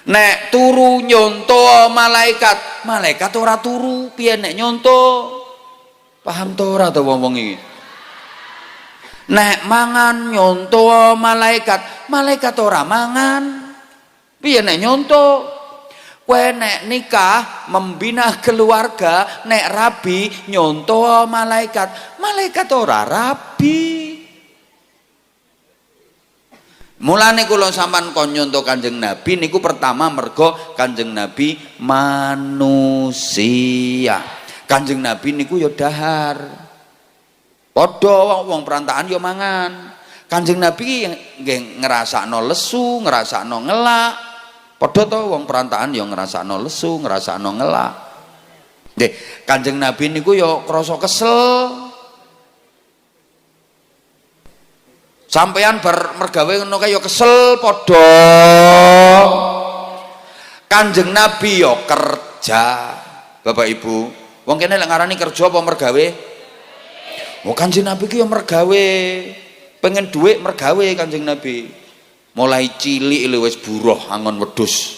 Nek turu nyontoh malaikat, malaikat ora turu, piye nek nyontoh? Paham to ora to wong-wong iki? Nek mangan nyontoh malaikat, malaikat ora mangan. Piye nek nyontoh? Kowe nek nikah membina keluarga, nek rabi nyontoh malaikat, malaikat ora rabi. Mulane kula sampean kon nyontoh Kanjeng Nabi niku pertama mergo Kanjeng Nabi manusia. Kanjeng Nabi niku ya dahar. Padha wong perantaan ya mangan. Kanjeng Nabi nggih ngrasakno lesu, ngrasakno ngelak. Padha to wong perantaan ya ngrasakno lesu, ngrasakno ngelak. Nggih, Kanjeng Nabi niku ya krasa kesel. Sampeyan bar mergawe ngono kae ya kesel padha. Kanjeng Nabi ya kerja. Bapak Ibu, wong kene lek ngarani kerja apa mergawe? Oh, Kanjeng Nabi ki ya mergawe. Pengen duit mergawe Kanjeng Nabi. Mulai cilik wis buruh angon wedhus.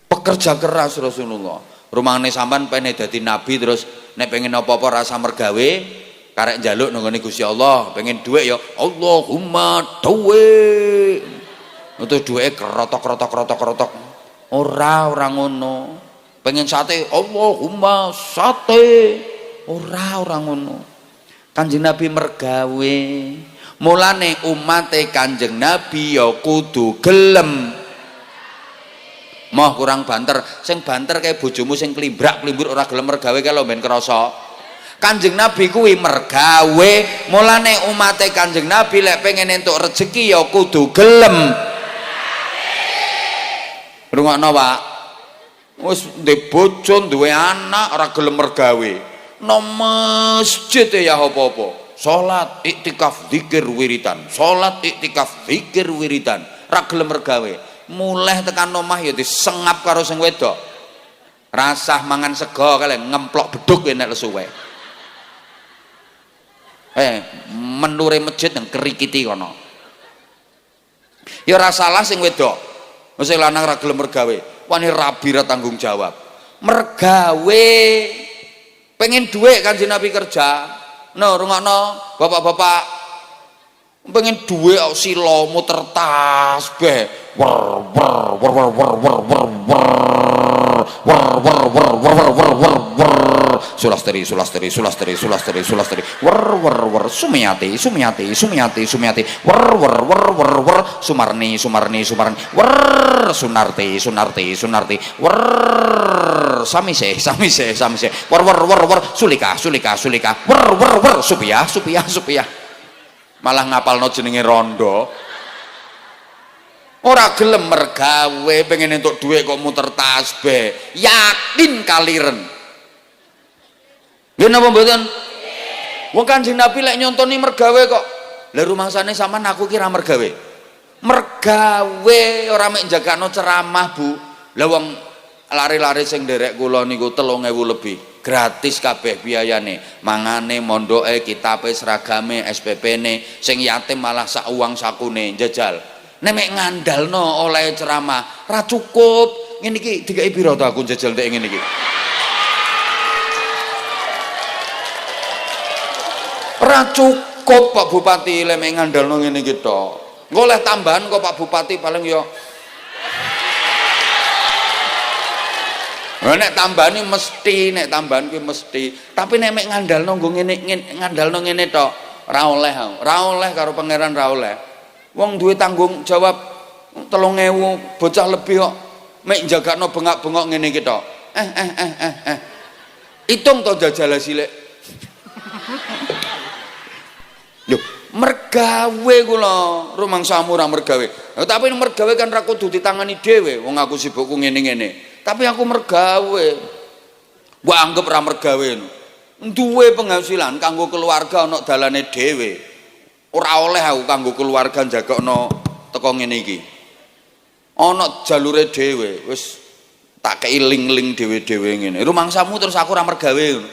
Pekerja keras Rasulullah. Rumahane sampean pengen dadi nabi terus nek pengen apa-apa rasa mergawe, karek njaluk nang ngene Gusti Allah, pengen duit ya Allahumma duit. Untuk duit kerotok. Ora ngono. Pengen sate Allahumma sate. Ora ngono. Kanjeng Nabi mergawe. Mulane umate Kanjeng Nabi ya kudu gelem. Moh kurang banter, sing banter kayak bojomu sing klimbrak-klimbur ora gelem mergawe kae lho ben krasa. Kanjeng Nabi kuwi mergawe, mulane umate Kanjeng Nabi lek pengen entuk rezeki ya kudu gelem. Rungokno, Pak. Wis ndek bojo, duwe anak ora gelem mergawe. No masjid ya apa-apa. Salat iktikaf zikir wiridan, salat iktikaf zikir wiridan, ra gelem mergawe. Mulai tekan omah ya disengap karo sing wedok. Rasah mangan sego kale ngemplok beduk nek lesu wae. Menure masjid nang kerikiti kono. Ya ora salah sing wedok. Sing lanang ra gelem mergawe, wani rabi ra tanggung jawab. Mergawe pengen duit Kanjeng Nabi kerja. No, rungokno bapak-bapak pengen duit silo muter tasbih sulastri sumiati sumarni sunarti samise sulika supia malah ngapalno jenenge rondo. Ora gelem mergawe, pengen entuk duit kok muter tasbih, yakin kaliren. Nggih napa mboten? Wong Kanjeng Nabi lek nyontoni mergawe kok. Lah rumangsane sampean aku kira mergawe. Mergawe ora mek jagakno ceramah, Bu. Lah wong lari-lari sing nderek kula niku 3.000 lebih. Gratis kabeh biayane, mangane, mondoke, kitabe, seragame, SPP-ne, sing yatim malah sak uang sakune njajal. Nek mek ngandalno oleh ceramah ra cukup. Ngene iki dikai pira to aku njajal nek ngene iki. Ora cukup Pak Bupati lek ngandalno ngene iki tok. Engko oleh tambahan kok Pak Bupati paling yo. Nek tambahan mesti, nek tambahan kuwi mesti. Tapi nek mek ngandalno nggo ngandalno ngene tok, ora oleh. Ora oleh karo pangeran ora oleh. Wong duwe tanggung jawab 3.000 bocah lebih kok mek njagakno bengak-bengok ngene iki tok. Hitung to jajal cilik. Lho, mergawe kula, rumangsamu ora mergawe. Tapi mergawe kan ra kudu ditangani dhewe, wong aku sibukku ngene-ngene. Tapi aku mergawe. Mbok anggap ra mergawe. Duwe penghasilan kanggo keluarga ana dalane dhewe. Ora oleh aku kanggo keluarga njagakno teko ngene iki. Ana jalure dhewe, wis tak kei ling-ling dhewe-dhewe ngene. Rumangsamu terus aku ora mergawe ngono.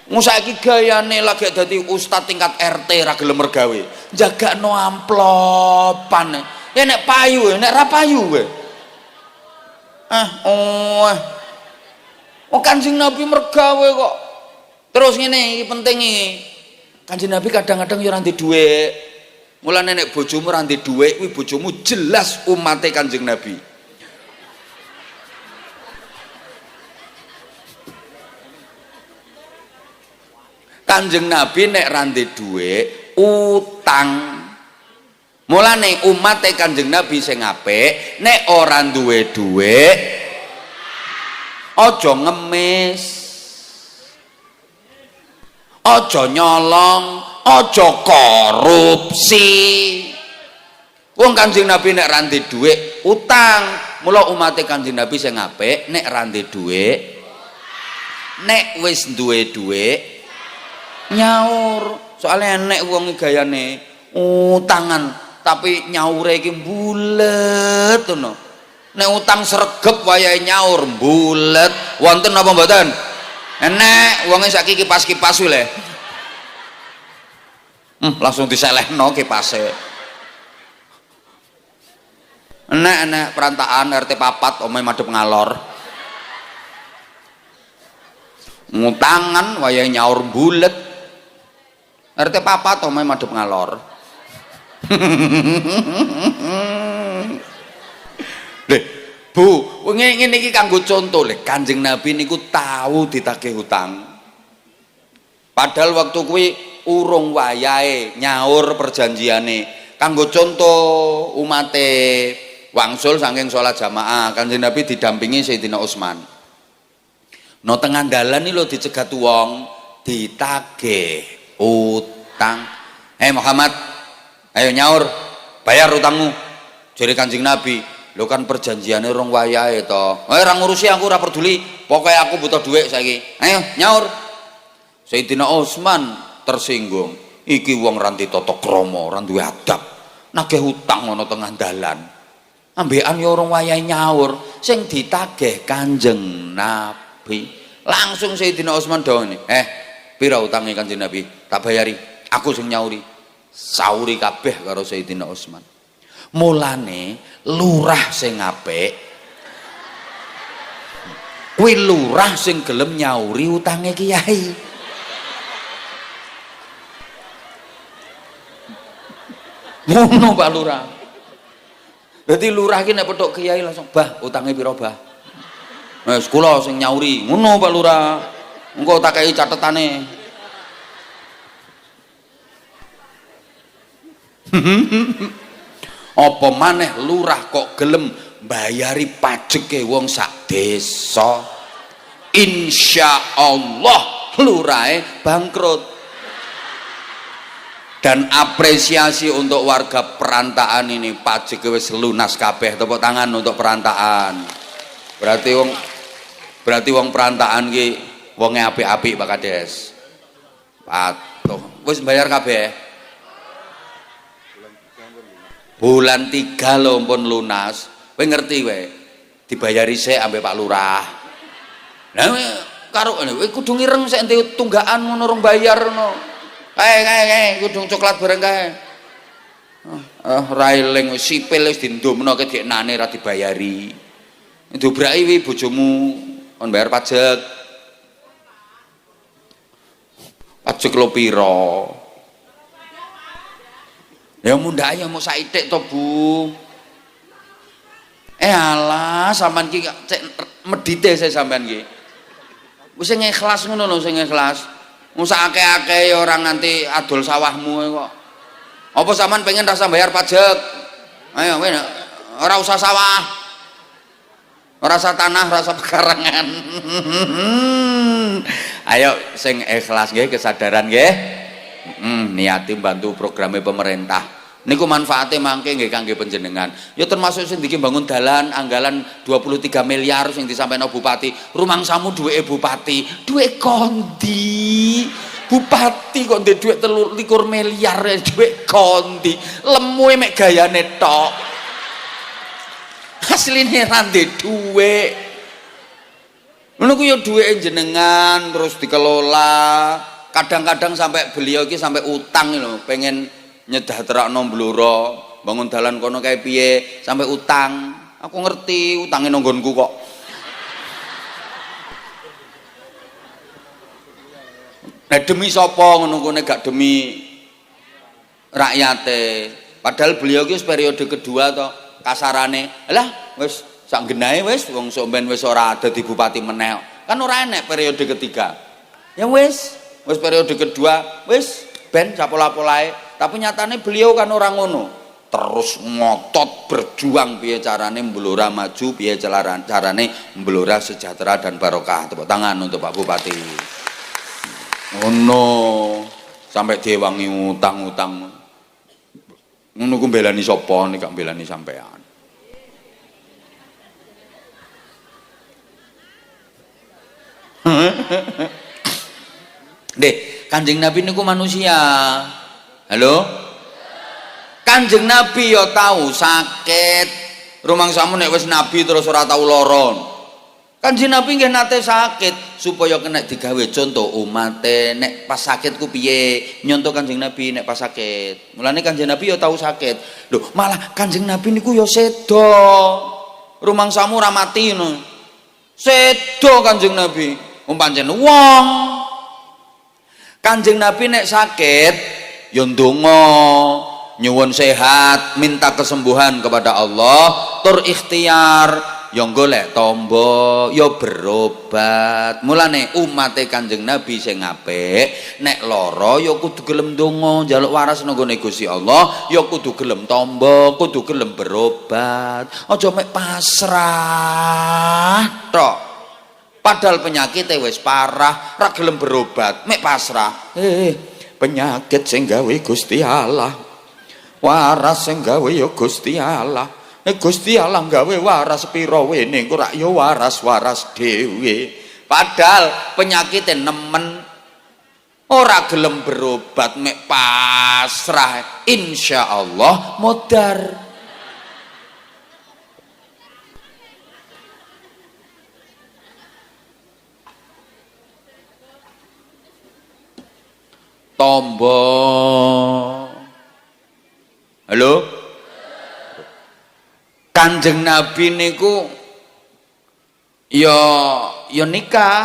Saiki gayane lagi dadi ustad tingkat RT ra gelem mergawe. Jagakno amplopan. Ya nek payu, nek ra payu kowe. Kanjeng Nabi mergawe kok. Terus ngene iki penting iki. Kanjeng Nabi kadang-kadang yo ora ndek dhuwit. Mulane nek bojomu ora ndek dhuwit kuwi bojomu jelas umate Kanjeng Nabi. Kanjeng Nabi nek ra ndek dhuwit utang. Mulane umate Kanjeng Nabi sing apik nek ora duwe dhuwit aja ngemis, aja nyolong, aja korupsi. Wong Kanjeng Nabi nek ra ndek dhuwit utang. Mula umate Kanjeng Nabi sing apik nek ra ndek dhuwit, nek wis duwe dhuwit nyaur. Soalnya enek wong gayane utangan tapi nyaure iki bulet ngono. Nek utang sregep wayahe nyaur bulet. Wonten apa mboten? Enek wonge saiki kipas-kipas lho. Langsung diselehno kipase. Enek perantaan RT 4 omahe madhep ngalor. Ngutangan wayahe nyaur bulet. RT 4 omahe madhep ngalor. Lho, Bu, ngene iki kanggo contoh lho, Kanjeng Nabi niku tahu ditagih hutang. Padahal waktu kuwi urung wayahe nyaur perjanjiane. Kanggo contoh umate wangsul saking salat jamaah, Kanjeng Nabi didampingi Sayyidina Utsman. No tengah dalan iki lho dicegat wong ditagih utang. Muhammad, ayo nyaur, bayar utangmu. Jadi Kanjeng Nabi, lo kan perjanjiannya rong wayahe to. Ora ngurusi aku, ora peduli. Pokoknya aku butuh duit saiki. Ayo nyaur. Sayyidina Utsman tersinggung. Iki wong ranti tata krama, ora duwe adab. Nagih utang ngono tengah dalan. Ambekan yo rong wayahe nyaur, sing ditagih Kanjeng Nabi. Langsung Sayyidina Utsman dawuh, pira utange Kanjeng Nabi? Tak bayari. Aku sing nyauri. Sauri kabeh karo Sayyidina Utsman. Mulane lurah sing apik kuwi lurah sing gelem nyauri utange kiai. Ngono Pak Lurah. Dadi lurah ki nek petuk kiai langsung, "Bah, utange pira, Bah?" Wis kula sing nyauri. Ngono Pak Lurah. Engko tak kei catetane. Apa maneh lurah kok gelem bayari pajeke wong sak desa. Insyaallah lurahe bangkrut. Dan apresiasi untuk warga perantaan ini, pajeke wis lunas kabeh. Tepuk tangan untuk perantaan. Berarti wong perantaan ki wonge apik-apik Pak Kades. Patuh. Wis bayar kabeh. Bulan 3 lho pun lunas. Kowe ngerti kowe? Dibayari sik ambek Pak Lurah. Lah karo kowe kudu ngireng sik entuk tunggakan ngono rong bayar ngono. Kae kudu coklat bareng kae. Railing wis sipil wis dindumno kedeknane ra dibayari. Dobraki wi bojomu kon bayar pajak. pajak lo piro. Ya mundhak ya mau saitik to Bu. Alah sampean ki cek medite saya sampean ki. Wis sing ikhlas ngono lho, sing ikhlas. Wong sak akeh-akeh ya ora nganti adol sawahmu kok. Apa sampean pengen rasa bayar pajak? Ayo kowe ora usah sawah. Ora usah tanah, ora usah pekarangan. Ayo sing ikhlas nggih, kesadaran nggih. Niati bantu programnya pemerintah niku manfaatnya mangke nggih kangge panjenengan ya termasuk sing iki bangun dalan anggalan 23 miliar sing disampaikan bupati rumangsamu duweke bupati duwe kondi bupati kok ndek duit 23 miliar duit kondi lemu mek gayane tok asline ra ndek duit ngono ku ya duweke jenengan terus dikelola. Kadang-kadang sampai beliau ki sampai utang lho, pengen nyedahterano Blora, bangun dalan kono kae piye, sampai utang. Aku ngerti utange nang nggonku kok. Nah demi sapa ngono kene gak demi rakyate. Padahal beliau ki periode kedua to, kasarane. Lah wis sak genahe wis wong sok ben wis ora dadi bupati meneh. Kan ora enek periode ketiga. Ya wis periode kedua wis ben sapola-polae tapi nyatane beliau kan orang ngono terus ngotot berjuang piye carane Blora maju piye carane Blora sejahtera dan barokah. Tepuk tangan untuk Pak Bupati ngono sampai diwangi utang-utang ngono ku belani sapa nek gak belani sampean. Deh, Kanjeng Nabi niku manusia. Halo? Kanjeng Nabi ya tahu sakit. Rumangsamu nek wis nabi terus ora tau lara. Kanjeng Nabi nggih nate sakit supaya kena digawe contoh umate nek pas sakit ku piye. Nyontoh Kanjeng Nabi nek pas sakit. Mulane Kanjeng Nabi ya tahu sakit. Loh, malah Kanjeng Nabi niku ya sedo. Rumangsamu ora mati ngono. Sedo Kanjeng Nabi. Pancen wong Kanjeng Nabi nek sakit ya ndonga nyuwun sehat minta kesembuhan kepada Allah tur ikhtiar ya golek tombo ya berobat. Mulane umate Kanjeng Nabi sing apik nek lara ya kudu gelem ndonga njaluk waras nang gone Gusti Allah ya kudu gelem tombo kudu gelem berobat aja mek pasrah tok. Padahal penyakitnya wis parah, ra gelem berobat, mek pasrah. Penyakit sing gawe Gusti Allah. Waras sing gawe ya Gusti Allah. Gusti Allah gawe waras pira wene engko rak ya waras-waras dhewe. Padahal penyakitnya nemen ora gelem berobat mek pasrah. Insyaallah modar. Tombo. Halo? Kanjeng Nabi niku ya nikah.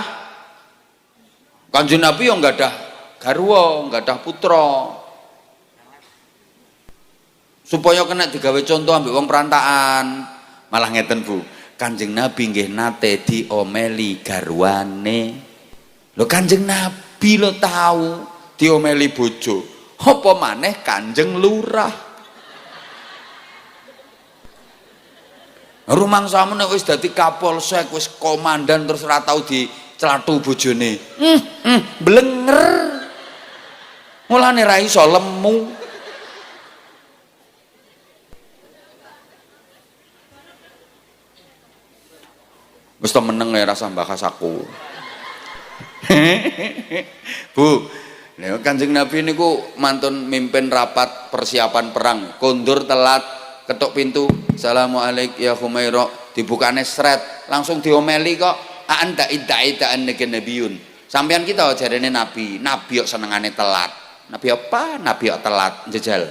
Kanjeng Nabi ya enggak ada garwa, enggak ada putra. Supaya kena digawe contoh ambek wong perantaan. Malah ngeten Bu, Kanjeng Nabi nggih nate diomeli garwane. Lho Kanjeng Nabi lo tahu diomeli bojo apa maneh Kanjeng Lurah. Rumangsamu nek wis dadi Kapolsek wis komandan terus ora tau diclathu bojone blenger mulane ra iso lemu. Wis meneng ya rasa bahas aku. Bu, nah, Kanjeng Nabi niku mantun mimpin rapat persiapan perang, kondur telat, ketok pintu, assalamualaikum ya Humaira, dibukane sret, langsung diomeli kok, anta idda annaka nabiyun. Sampean kita jarene nabi, nabi kok senengane telat. Nabi apa? Nabi kok telat, jejal.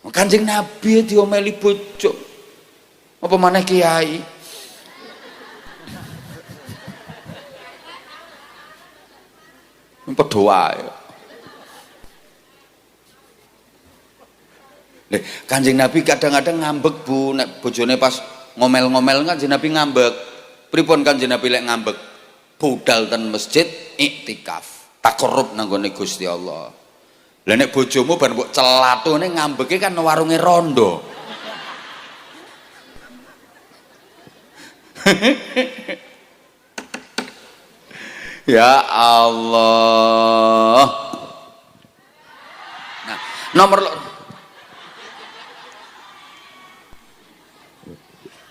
Kanjeng Nabi diomeli bojo. Apa maneh kiai? padha wae. Kanjeng Nabi kadang-kadang ngambek Bu, nek bojone pas ngomel-ngomel Kanjeng Nabi ngambek. Pripun Kanjeng Nabi lek ngambek? Budal ten masjid iktikaf, takarrub nang gone Gusti Allah. Lah nek bojomu bar mbok celatune ngambeke kan warunge rondo. Ya Allah. Nah, nomor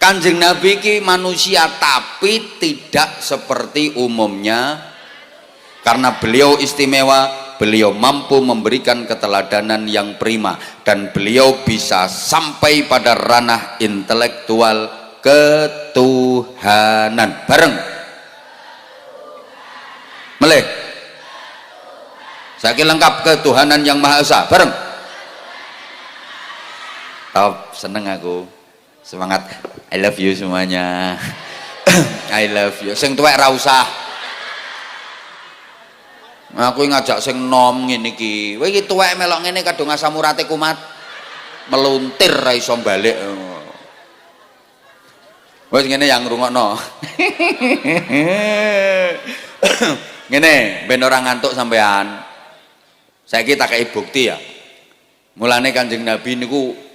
Kanjeng Nabi ki manusia tapi tidak seperti umumnya, karena beliau istimewa, beliau mampu memberikan keteladanan yang prima, dan beliau bisa sampai pada ranah intelektual ketuhanan. Bareng meleh saya lengkap ketuhanan yang Maha Esa. Bareng top, seneng aku, semangat. I love you semuanya. I love you. Sing tuwek ra usah. Aku ngajak sing nom ngene iki. Kowe iki tuwek melok ngene kadung asam urate kumat. Meluntir ra iso balik. Wes ngene yang ngrungokno. Ngene ben ora ngantuk sampean. Saiki tak kei bukti ya. Mulane Kanjeng Nabi niku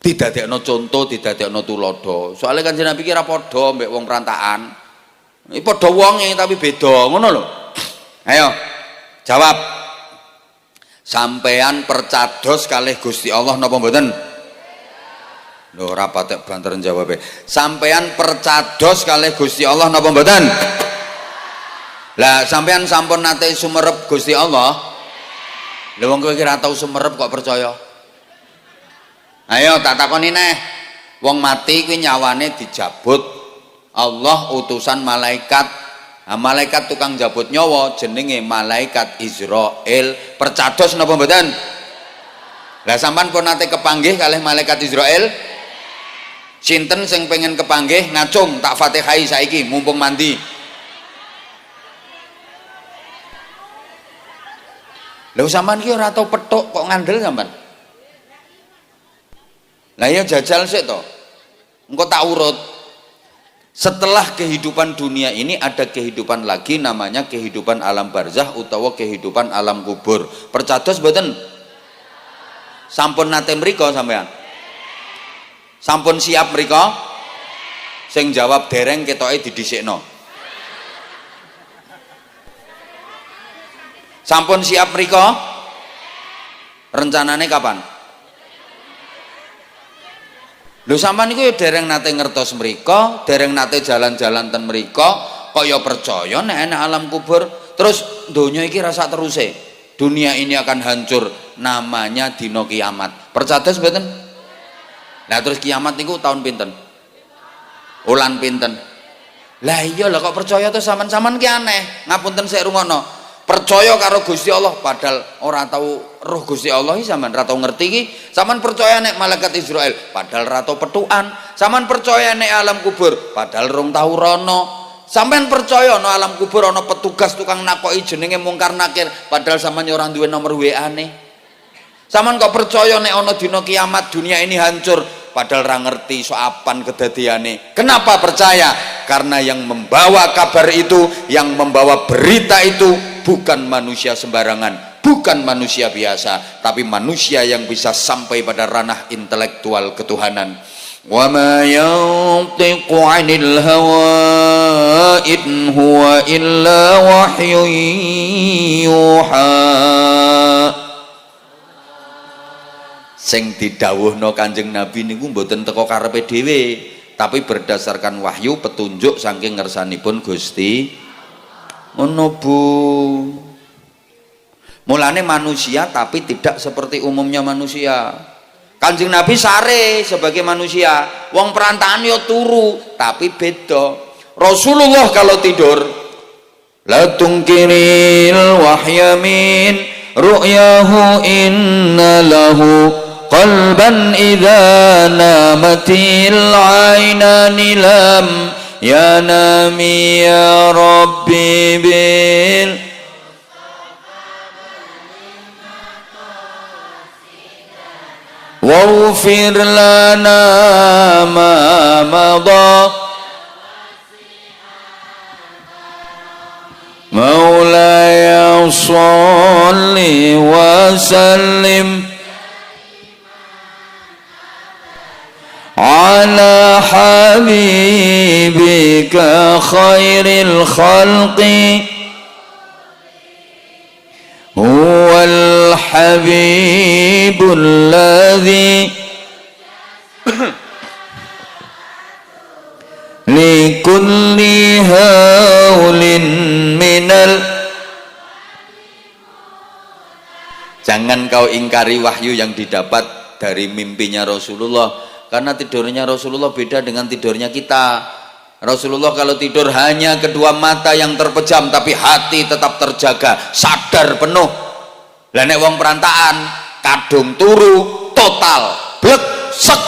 didadekno contoh, didadekno tulodo. Soalnya Kanjeng Nabi kira padha mbek wong perantaan. Iki padha wonge tapi beda, ngono lho. Ayo, jawab. Sampean percados kalih Gusti Allah napa mboten? Lho ora patek banter jawabe. Sampean percados kalih Gusti Allah napa mboten? Lah sampean sampun nate sumerep Gusti Allah? Lha wong kowe kira tau sumerep kok percaya? Ayo tak takoni neh, wong mati kuwi nyawane dijabut Allah utusan malaikat. Nah, malaikat tukang jabut nyawa jenenge malaikat Israel. Percados napa mboten? Lah sampean pun nate kepanggih kalih malaikat Israel? Sinten sing pengen kepanggih ngacung tak Fatihai saiki mumpung mandi. Lha sampean ki ora tau petuk kok ngandel sampean. Lah ya jajal sik to. Engko tak urut. Setelah kehidupan dunia ini ada kehidupan lagi namanya kehidupan alam barzah utawa kehidupan alam kubur. Percados mboten? Sampun nate mriko sampean? Sampun siap mriko? Sing jawab dereng ketoke didhisikno. Sampun siap mriko? Rencanane kapan? Lho sampean niku ya dereng nate ngertos mriko, dereng nate jalan-jalan ten mriko, kok ya percaya nek ana alam kubur, terus donya iki rasa teruse. Dunia ini akan hancur, namanya dina kiamat. Percados mboten? Lah terus kiamat niku tahun pinten? Ulan pinten? Lah iya lah kok percaya tuh sampean-sampean ki aneh. Ngapunten sik rungokno. Percaya karo Gusti Allah padahal ora tahu roh Gusti Allah iki sampean ora tau ngerti iki. Sampean percaya nek malaikat Israel padahal ora tau petukan. Sampean percaya nek alam kubur padahal rong tau rono. Sampean percaya nek alam kubur ana petugas tukang nakoki jenenge Mungkar Nakir padahal sampean ora duwe nomor WA-ne. Sampean kok percaya nek ana dina kiamat dunia ini hancur padahal ora ngerti soapan kedadiane. Kenapa percaya? Karena yang membawa kabar itu, yang membawa berita itu bukan manusia sembarangan, bukan manusia biasa, tapi manusia yang bisa sampai pada ranah intelektual ketuhanan. Wa ma yantiqu 'anil hawa in huwa illa wahyun yuha. Sing didhawuhna Kanjeng Nabi niku mboten teko karepe dhewe, tapi berdasarkan wahyu petunjuk saking ngersanipun Gusti. Ngono Bu. Mulane manusia tapi tidak seperti umumnya manusia. Kanjeng Nabi sare sebagai manusia, wong perantaan yo turu tapi beda. Rasulullah kalau tidur la tungkiril wahyamin ru'yahu inna lahu qalban idza namatil aynani lam ya nami ya rabbi bil waghfir lana ma madha Maulaya sholli wa sallim ala habibika khairil khalqi huwal habibul ladzi likulli haulin minal. Jangan kau ingkari wahyu yang didapat dari mimpinya Rasulullah, karena tidurnya Rasulullah beda dengan tidurnya kita. Rasulullah kalau tidur hanya kedua mata yang terpejam, tapi hati tetap terjaga, sadar penuh. Lah nek wong perantaan kadung turu total blek sek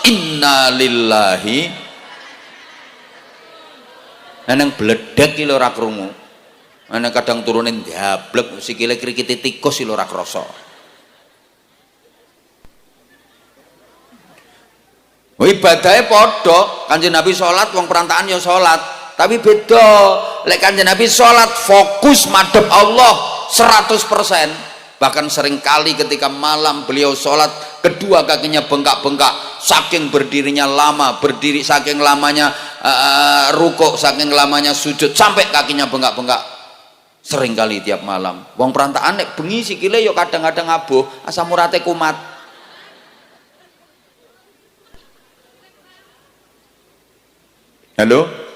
innalillahi. Nang bledek iki lho ora krungu. Ana kadang turunin diablek sikile krikite tikus iki lho ora krasa. Ibadahe padha, Kanjeng Nabi salat, wong perantaan ya salat, tapi beda. Lek Kanjeng Nabi salat fokus madhep Allah 100%. Bahkan seringkali ketika malam beliau sholat kedua kakinya bengkak-bengkak saking berdirinya lama, berdiri saking lamanya rukuk, saking lamanya sujud sampai kakinya bengkak-bengkak seringkali tiap malam. Wong perantaan nek bengi sikile yo kadang-kadang abuh asam urate kumat. Halo?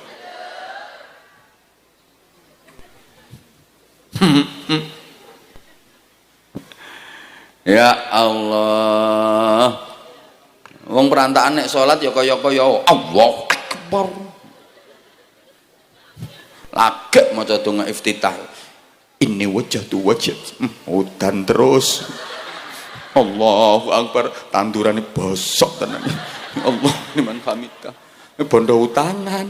Ya Allah, wong perantaan nek salat ya kaya-kaya Allahu Akbar. Lagek maca donga iftitah. Ini wajah tu wajah. Udan terus. Allahu Akbar, tandurane bosok tenan. Allah liman hamidah. Bondo utangan.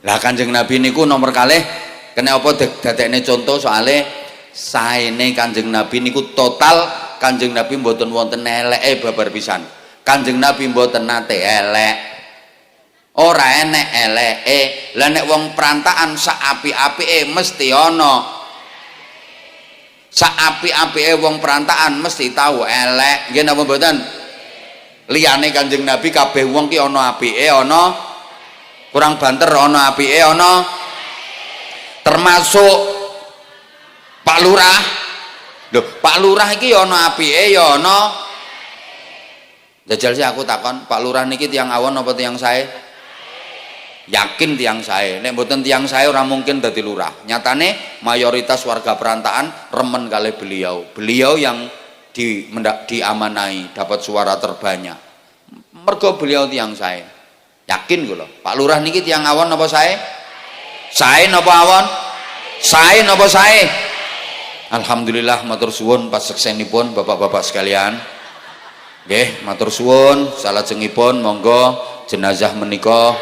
Lah Kanjeng Nabi niku nomor kalih kena apa dadekne contoh soale saene Kanjeng Nabi niku total. Kanjeng Nabi mboten wonten eleke babar pisan. Kanjeng Nabi mboten nate elek. Ora enek eleke. Lah nek wong perantaan sak apik-apike mesti ana. Sak apik-apike wong perantaan mesti tahu elek. Nggih napa mboten? Liyane Kanjeng Nabi kabeh wong ki ana apike ana kurang banter ana apike ana, termasuk Pak Lurah. Lho, Pak Lurah iki ya ana apike ya ana. Jajal sih aku takon, Pak Lurah niki tiyang awon apa tiyang sae? Yakin tiyang sae. Nek mboten tiyang sae ora mungkin dadi lurah. Nyatane mayoritas warga perantaan remen kali beliau. Beliau yang diamanai dapat suara terbanyak. Mergo beliau tiyang sae. Yakin kula Pak Lurah niki tiyang awon napa sae? Sae napa awon? Sae napa sae? Alhamdulillah matur suwun paseksenipun bapak-bapak sekalian. Nggih, matur suwun salajengipun monggo jenazah menika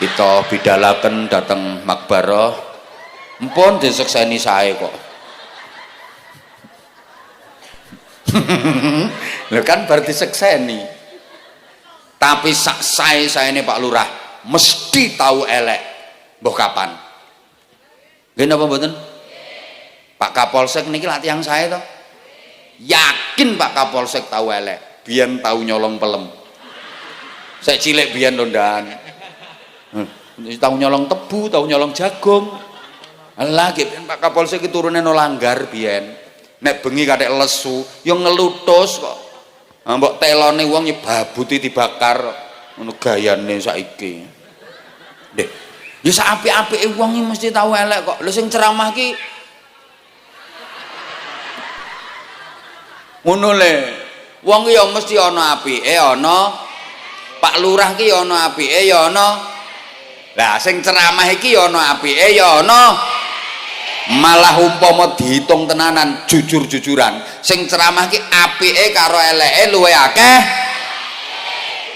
kita bidalaken dhateng makbarah. Mpun disekseni sae kok. Lho kan bar disekseni. Tapi sak sae-saene Pak Lurah mesti tahu elek mbah kapan. Nggih napa mboten? Pak Kapolsek niki lak tiyang sae to. Yakin Pak Kapolsek tahu elek, biyen tahu nyolong pelem. Sek cilik biyen lho ndan. Tahu nyolong tebu, tahu nyolong jagung. Lah biyen Pak Kapolsek iki turune no langgar biyen. Nek bengi kathek lesu, yo ngelutus kok. Mbok telone wong nyebabuti dibakar ngono gayane saiki. Nggih. Ya sak apik-apike wong iki mesti tahu elek kok. Lho sing ceramah ki ngono le. Wong ki ya mesti ana apike ana. Pak Lurah ki ya ana apike ya ana. Lah sing ceramah iki ya ana apike ya ana. Malah umpama dihitung tenanan jujur-jujuran sing ceramah ki apike karo eleke luwe akeh.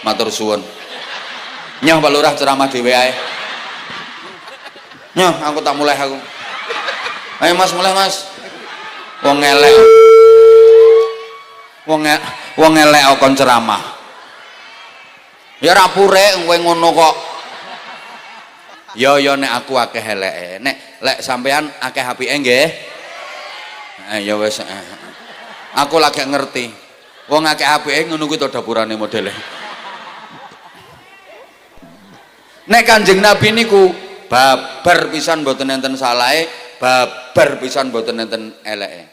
Matur suwun. Nyong Pak Lurah ceramah dhewe ae. Nyoh, aku tak mulai aku. Ayo Mas, mulai Mas. Wong elek. Wong elek kon ceramah. Ya ora purek kowe ngono kok. Ya nek aku akeh eleke. Nek lek sampean akeh apike nggih. Ya wis. Aku lagi ngerti. Wong akeh apike ngono kuwi to dapurane modele. Nek Kanjeng Nabi niku babar pisan mboten enten salahe, babar pisan mboten enten eleke.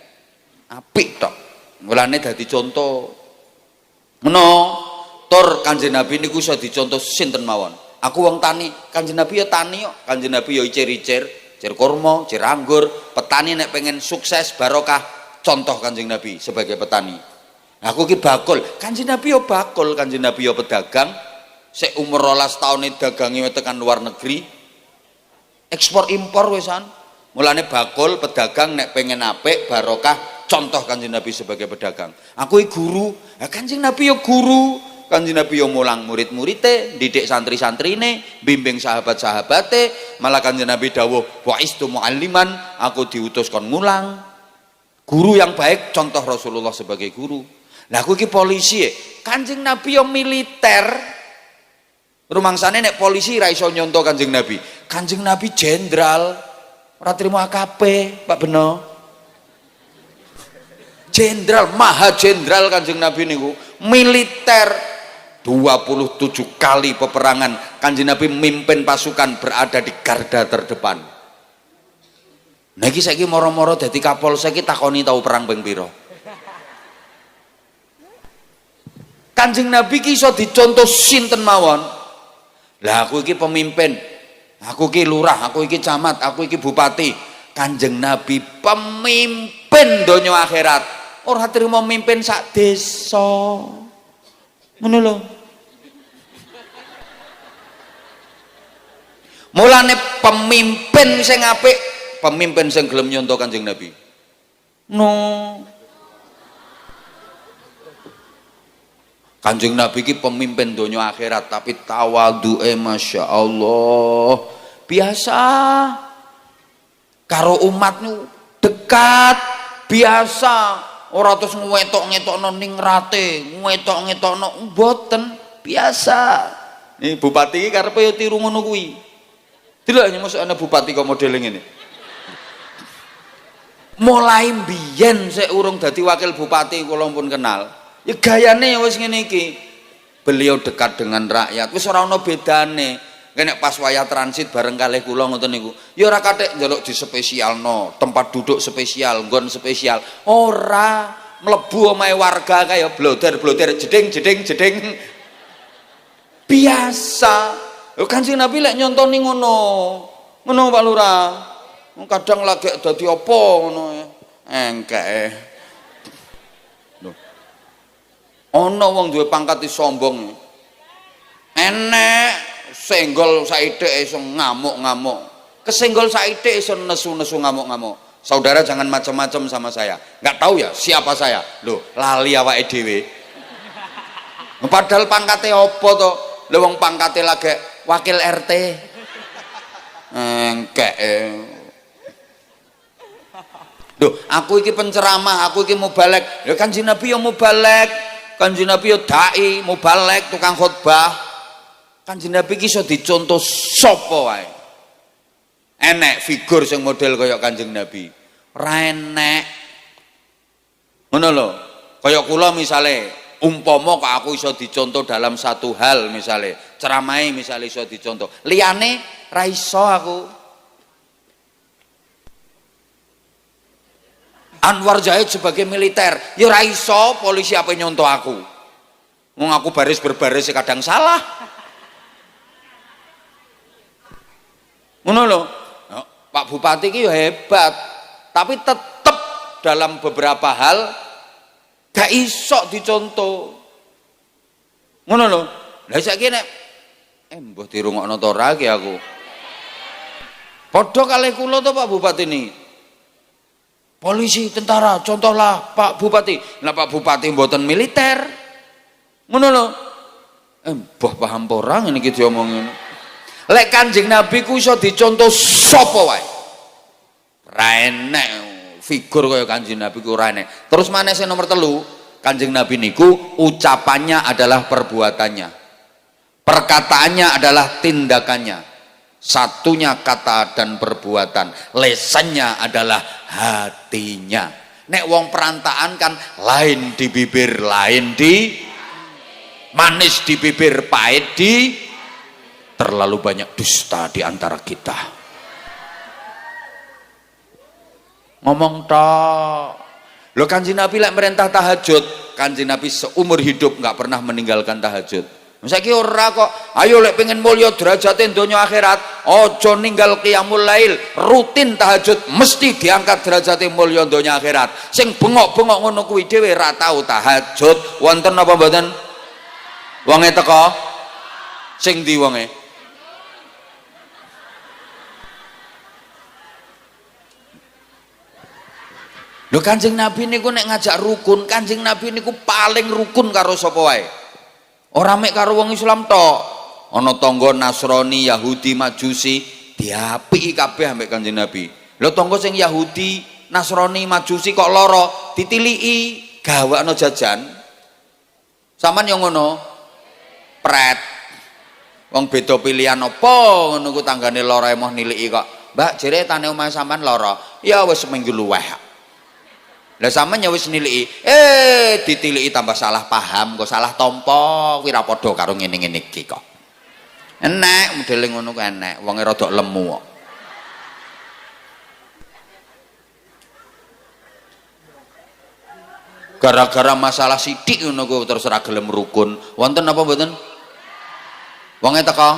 Apik tok. Mulane dadi contoh. Meno tur Kanjeng Nabi niku iso dicontoh sinten mawon. Aku wong tani, Kanjeng Nabi ya tani kok. Kanjeng Nabi ya icir-icir, cir kurma, cir anggur. Petani nek pengen sukses barokah, contoh Kanjeng Nabi sebagai petani. Aku ki bakul, Kanjeng Nabi ya bakul, Kanjeng Nabi ya pedagang. Sek umur 12 tahun dagangi tekan luar negeri. Ekspor impor wisan. Mulane bakul pedagang nek pengen apik barokah, contoh Kanjeng Nabi sebagai pedagang. Aku guru, ya Kanjeng Nabi ya guru. Kanjeng Nabi yo mulang murid-murite, didik santri-santrine, bimbing sahabat-sahabate, malah Kanjeng Nabi dawuh wa istu mualliman, aku diutus kon mulang. Guru yang baik contoh Rasulullah sebagai guru. Lah aku iki polisi ya. Kanjeng Nabi yo militer. Rumangsane nek polisi ra iso nyontoh Kanjeng Nabi. Kanjeng Nabi jenderal, ora trimo AKP, Pak Beno. Jenderal, maha jenderal Kanjeng Nabi niku, militer. 27 kali peperangan Kanjeng Nabi mimpin pasukan berada di garda terdepan. Nah iki saiki moro-moro dadi Kapolsek iki takoni tau perang ping pira. Kanjeng Nabi ki iso dicontoh sinten mawon. Lah aku iki pemimpin, aku iki lurah, aku iki camat, aku iki bupati. Kanjeng Nabi pemimpin donya akhirat. Ora trimo mimpin sak desa. Ngono lho. Mulane pemimpin sing apik, pemimpin sing gelem nyontoh Kanjeng Nabi. No. Kanjeng Nabi ki pemimpin donya akhirat tapi tawadhu'e Masya Allah. Biasa karo umatmu dekat, biasa. Ora terus ngetok-ngetokno ning rate, ngetok-ngetokno mboten, biasa. Nih bupati iki karepe yo tiru ngono kuwi. Delok nyemosok ana bupati kok modele ngene. Mulai biyen sik urung dadi wakil bupati kula pun kenal. Ya gayane ya wis ngene iki. Beliau dekat dengan rakyat, wis ora ana bedane. Nek pas wayah transit bareng kalih kula ngoten niku, ya ora kathik njaluk dispesialno, tempat duduk spesial, nggon spesial. Ora mlebu omahe warga kaya bloder-bloder jeding. Biasa. Kanjeng Nabi lek nyontoni ngono. Ngono Pak Lurah. Kadang lagi dadi apa ngono engkeke. Lho. Ana wong duwe pangkat sombong. Enek senggol saithik iso ngamuk-ngamuk. Kesenggol saithik iso nesu-nesu ngamuk-ngamuk. Saudara jangan macam-macam sama saya. Enggak tahu ya siapa saya. Loh, lali awake dhewe. Padahal pangkate apa to? Lha wong pangkate lagi wakil RT. Engkeke. Duh, aku iki penceramah, aku iki mubalek. Ya Kanjeng Nabi ya mubalek. Kanjeng Nabi ya dai, mubalek, tukang khotbah. Kanjeng Nabi iki iso dicontoh sapa wae. Enek figur sing model kaya Kanjeng Nabi. Ora enek. Ngono lho. Kaya kula misale umpama kok aku iso dicontoh dalam satu hal misale, ceramahe misale iso dicontoh. Liyane ra iso aku. Anwar Zahid sebagai militer, ya ora iso polisi apa nyontoh aku. Wong aku baris berbaris kadang salah. Ngono lho. Pak Bupati ki ya hebat, tapi tetep dalam beberapa hal gak iso dicontoh. Ngono lho. Lah saiki nek mbuh dirungokno to ora ki aku. Padha kalih kula to Pak Bupati niki. Polisi, tentara, contohlah Pak Bupati. Lah Pak Bupati mboten militer. Ngono lho. Mbah paham ora ngene iki diomongin. Lek Kanjeng Nabi ku iso dicontoh sapa wae. Ra enek figur kaya Kanjeng Nabi ku ora enek. Terus maneh sing nomor 3, Kanjeng Nabi niku ucapannya adalah perbuatannya. Perkataannya adalah tindakannya. Satunya kata dan perbuatan, lesannya adalah hatinya. Nek wong perantaan kan lain di bibir, lain di manis di bibir, pahit di. Terlalu banyak dusta di antara kita. Ngomong tok. Lo Kanjeng Nabi lek merintah tahajud, Kanjeng Nabi seumur hidup nggak pernah meninggalkan tahajud. Saiki ora kok, ayo lek pengen mulya derajate donya akhirat, aja ninggal qiyamul lail, rutin tahajud mesti diangkat derajate mulya donya akhirat. Sing bengok-bengok ngono kuwi dhewe ra tau tahajud, wonten apa mboten? Wonge teko? Sing ndi wonge? Lho Kanjeng Nabi niku nek ngajak rukun, Kanjeng Nabi niku paling rukun karo sapa wae. Ora mek karo wong Islam tok. Ana tangga Nasrani, Yahudi, Majusi diapiki kabeh ambek Kanjeng Nabi. Lho tangga sing Yahudi, Nasrani, Majusi kok lara, ditiliki, gawakno jajan. Saman yo ngono. Pret. Wong beda pilihan apa ngono ku tanggane lara emoh niliki kok. Mbak, jere tane omah sampean lara. Ya wis seminggu luweh. Lah sampean ya wis niliki, ditiliki tambah salah paham, kok salah tompo, kuwi ra padha karo ngene-ngene iki kok. Enek modele ngono ku enek, wonge rada lemu kok. Gara-gara masalah sithik ngono ku terus ora gelem rukun. Wonten apa mboten? Wonge teko?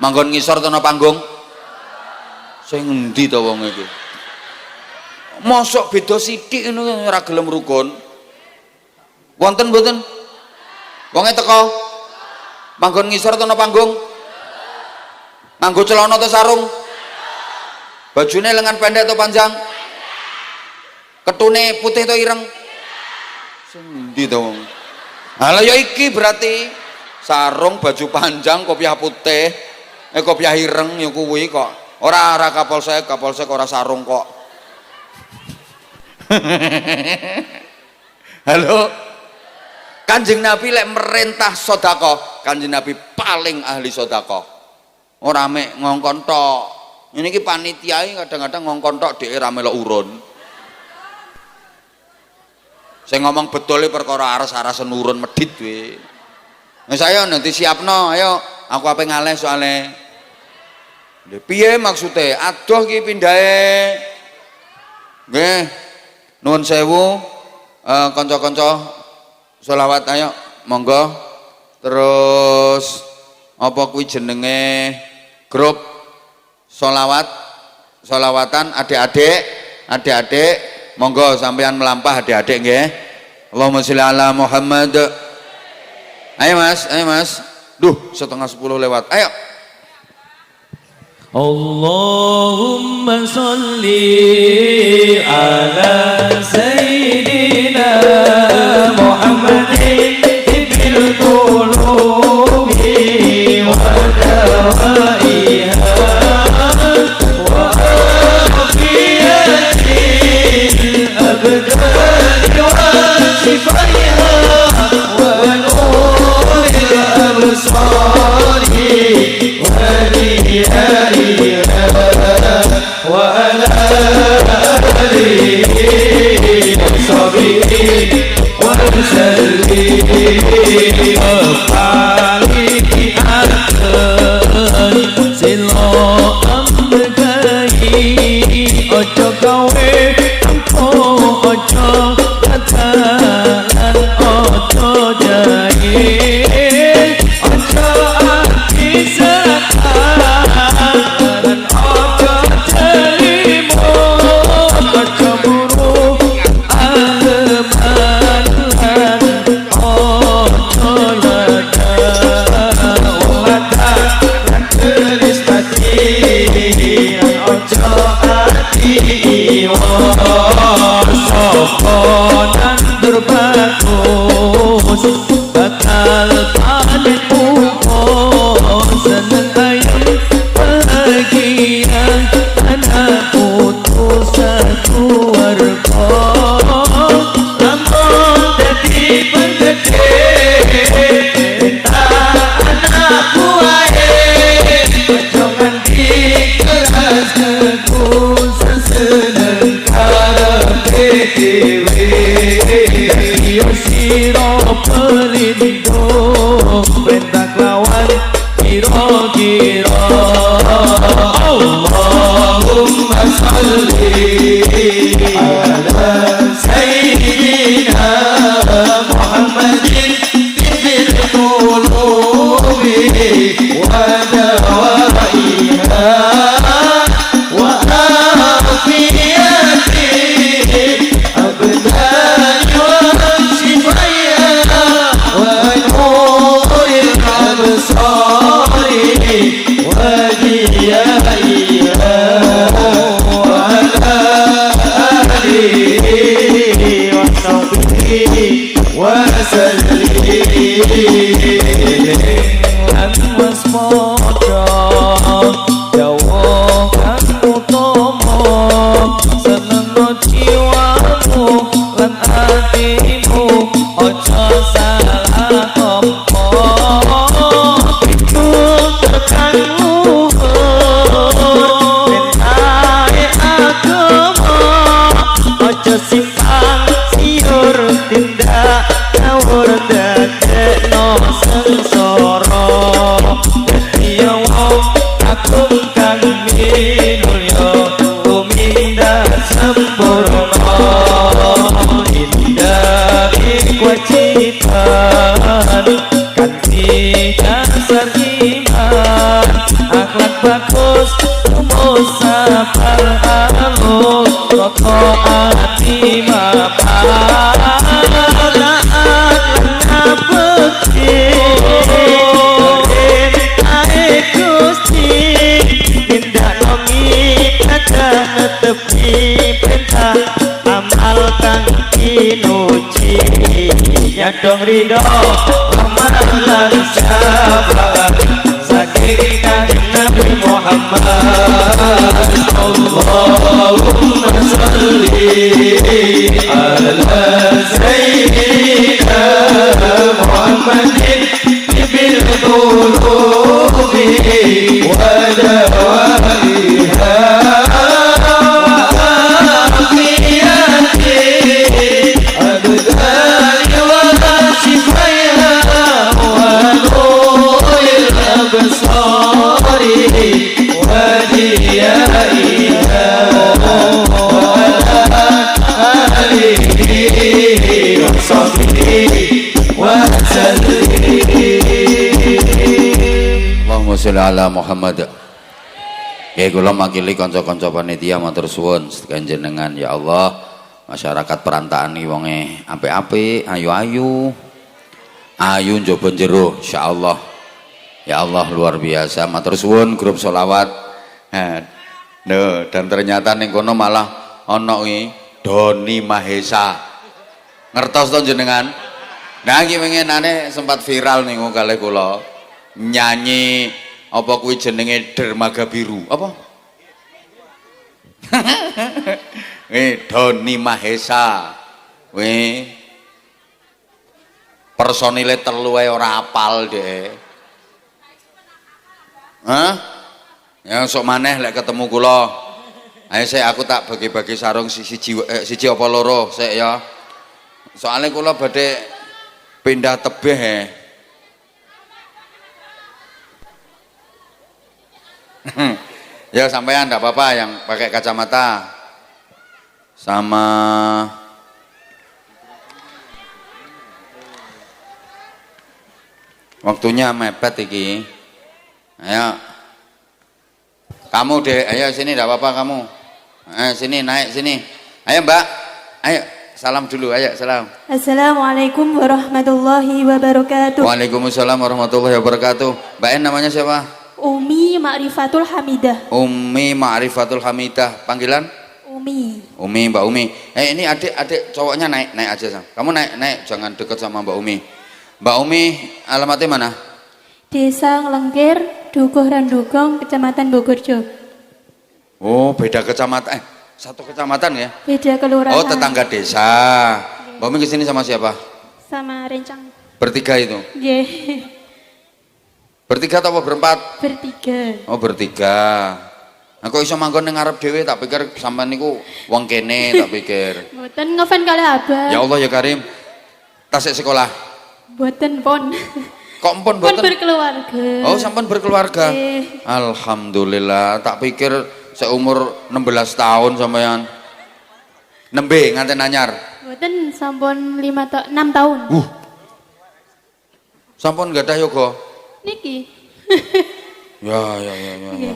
Manggon ngisor ta panggung? Sing endi to wong iki? Mosok beda sithik ngono ora gelem rukun. Wonten mboten? Wonge teko? Manggon ngisor ta panggung? Nganggo celana atau sarung? Bajune lengan pendek atau panjang? Ketune putih atau ireng? Sing endi to wong? Lah ya iki berarti sarung, baju panjang, kopiah putih, kopiah ireng ya kuwi kok. Ora kapolsek ora sarung kok. Halo. Kanjeng Nabi lek merintah sedekah, Kanjeng Nabi paling ahli sedekah. Ora mek ngongkon tok. Ini ki panitia kadang-kadang ngongkon tok dhek ra melok urun. Saya ngomong betul perkara aras-arasen urun medhit we. Nah, saya nanti siapno, ayo aku apa ngaleh soalnya. Lha piye maksude? Adoh ki pindahe. Nggih. Nuwun sewu, kanca-kanca sholawat ayo monggo. Terus apa kuwi jenenge grup sholawatan adik-adik monggo sampean melampah adik-adik nggih. Allahumma sholli ala Muhammad. Ayo mas. Duh 9:30 lewat. Ayo. Allahumma salli ala Sayyidina Muhammadin bil qulubi wa dawaiha wa afiyatil abdani wa shifaiha wa nuril absari wa riyaiha wa ala alihi perintah lawan kira-kira. Allahumma salli ala sayyidina Muhammadin tibbil qulubi wa dawaiha wa afiyati abdani wa shifaiha wa nuril absari wa diyaiha wa ala alihi wa sahbihi wa sallim. Lan waspada jauh kan utama senengno jiwamu lan atimu ojo salah tompo iku tekan luhur bentahe agama ojo simpang siur tindak ngawur dadekno sengsara. Dadi wong agung kang minulya tumindak sempurna indah kewajiban kanthi dasar iman akhlak bagus musafal alus roko ati mapan laat ngabekti perintah Gusti tindak nongi ada netepi perintah amal kang kinuji nyadong ridho rahmat lan syafaat saking kanjeng Nabi Muhammad. Allahumma salli ala sayyidina Muhammadin bil qulubi wa dawaiha wa afiyati abdani wa shifaiha wa nuril absari wa diyaiha wa ala alihi wa sahbihi wa sallim. Allahumma sholli ala Muhammad. Ya kula makili kanca-kanca panitia matur suwun sekanjenengan ya Allah, masyarakat perantaan iki wonge apik-apik, ayu-ayu. Ayu njaba jero insyaallah. Ya Allah luar biasa, matur suwun grup sholawat. Dan ternyata ning kono malah ana iki Doni Mahesa. Ngertos to jenengan? Nah iki winginane sempat viral niku kalih kula. Nyanyi apa kuwi jenenge Dermaga Biru apa? Doni Mahesa. Personile telu ae ora apal dhek. Hah? Ya sok maneh lek ketemu kula. Ayo aku tak bagi-bagi sarung siji apa loro sik ya. Soalnya kula badhe pindah tebeh. Ya sampean enggak apa-apa yang pakai kacamata sama waktunya mepet iki. Ayo kamu deh, ayo sini enggak apa-apa kamu. Sini naik sini. Ayo Mbak, ayo salam dulu, ayo salam. Assalamualaikum warahmatullahi wabarakatuh. Waalaikumsalam warahmatullahi wabarakatuh. Mbak En namanya siapa? Umi Ma'rifatul Hamidah. Umi Ma'rifatul Hamidah. Panggilan? Umi. Umi, Mbak Umi. Ini adik cowoknya naik aja sama. Kamu naik, jangan deket sama Mbak Umi. Mbak Umi, alamatnya mana? Desa Nglengkir, Dukuh Randugong, Kecamatan Bogorjo. Oh, beda kecamatan. Satu kecamatan ya? Beda kelurahan. Oh, tetangga desa. Mbak Umi kesini sama siapa? Sama Rencang. Bertiga itu? Nggih. Bertiga atau berempat? Bertiga. Oh, bertiga. Aku iso manggon ning ngarep dhewe, tak pikir sampean niku wong kene, tak pikir. Mboten ngefan kalih Abah. Ya Allah ya Karim. Tasik sekolah. Mboten pon. Kok empun Pun mboten? berkeluarga. Oh, sampun berkeluarga. Nggih. Alhamdulillah, tak pikir seumur 16 tahun sampean. Nembe nganten anyar. Mboten sampun 6 tahun. Sampun gadah yoga. Niki. Ya,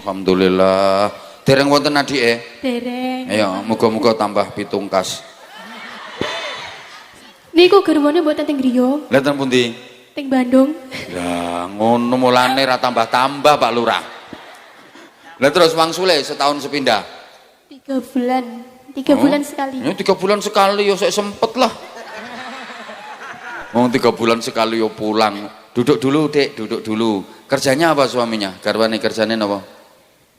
alhamdulillah. Dereng wonten adike. Dereng. Ayo, muga-muga tambah pitungkas. Niku garwane mboten teng griya, Lah ten pundi? teng Bandung. Lah ngono mulane ra tambah-tambah Pak Lurah. Lah terus wangsule setahun sepindah. 3 bulan. 3 bulan sekali. Ya 3 bulan sekali ya saya sempet lah. Mau 3 bulan sekali yo pulang. Duduk dulu, Dek, duduk dulu. Kerjanya apa suaminya? Garwane kerjane apa?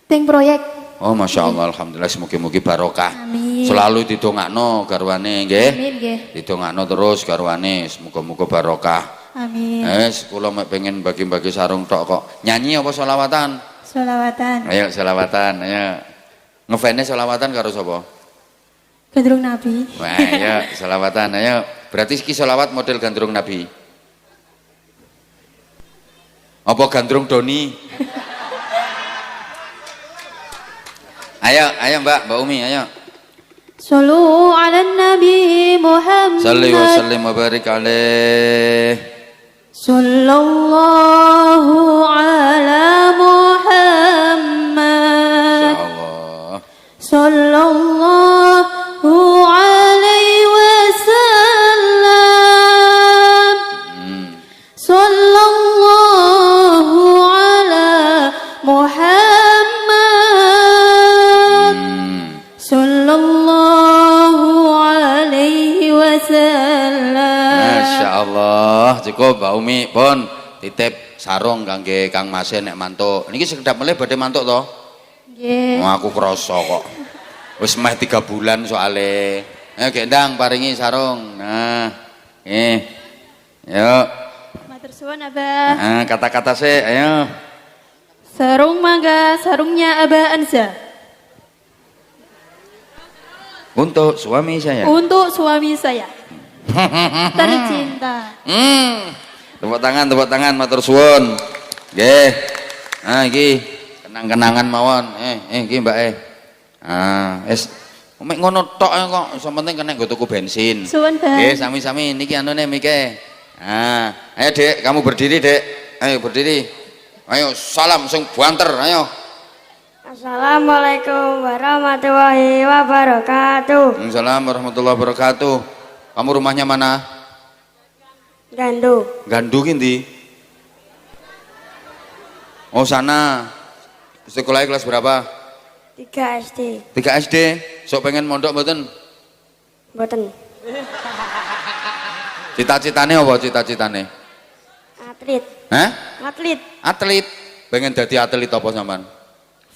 Teng proyek. Oh, Masya Allah, alhamdulillah, semoga-moga barokah. Amin. Selalu didongakno garwane nggih. Amin nggih. Didongakno terus garwane, semoga-moga barokah. Amin. Kula mek pengen bagi-bagi sarung tok kok. Nyanyi apa selawatan? Sholawatan. Ayo selawatan, ayo. Ngefane selawatan karo sapa? Gandrung Nabi. Wah, ayo selawatan, ayo. Berarti iki selawat model gandrung Nabi. Apa gandrung Doni? Ayo Mbak Umi, ayo. Sallu ala Nabi Muhammad. Salli wa sallim wa barik alaih. Sallallahu ala Muhammad. Insyaallah. Sallallahu alaihi wasallam. Sallallahu ala Muhammad. Sallallahu alaihi wasallam. Masya Allah, cukup Mbak Umi pun titip sarung kangge Kang Mase nek mantuk. Niki sekedap melih badhe mantuk to? Nggih. Oh, aku krasa kok. Wis meh 3 bulan soale. Ayo gendang paringi sarung. Nah. Yuk. Matur suwun Abah. Kata-kata sih, ayo. Sarung mangga, sarungnya Abah Anza. Untuk suami saya. Untuk suami saya. Tercinta. Tepuk tangan matur suwun. Nggih. Iki kenang-kenangan mawon. Iki Mbak wis mek ngono tok kok, iso penting kena nggo tuku bensin. Suwun, Bang. Nggih, sami-sami niki anune mike. Ayo Dek, kamu berdiri, Dek. Ayo berdiri. Ayo salam sing banter, ayo. Assalamualaikum warahmatullahi wabarakatuh. Assalamualaikum warahmatullahi wabarakatuh. Kamu rumahnya mana? Gandu. Gandu ki. Oh, sana. Sekolahnya kelas berapa? 3 SD. 3 SD. Sok pengen mondok mboten? Mboten. Cita-citane apa cita-citane? Atlet. Hah? Atlet. Atlet. Pengen dadi atlet apa sampean?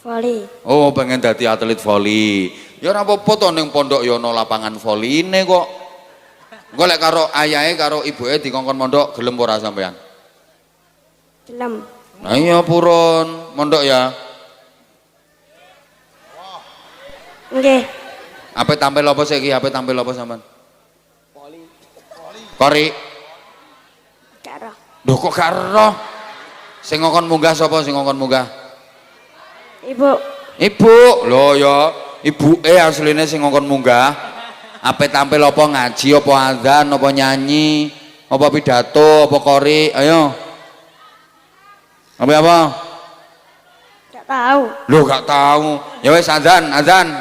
Voli. Oh, pengen dadi atlet voli. Ya ora apa-apa to ning pondok ya ana lapangan voline kok. Engko lek karo ayahe karo ibuke dikongkon mondok gelem ora sampean? Gelem. Nah iya purun, mondok ya. Nggih. Apa tampil apa sih iki? Apa tampil apa sampean? Kori. Karo. Lho kok gak ero? Sing ngongkon munggah sapa sing ngongkon munggah? Ibu. Ibu. Lho ya, ibuke asline sing ngongkon munggah. Apa tampil apa ngaji, apa adzan, apa nyanyi, apa pidato, apa kori? Ayo. Apa? Gak tahu. Lho gak tahu. Ya wis adzan,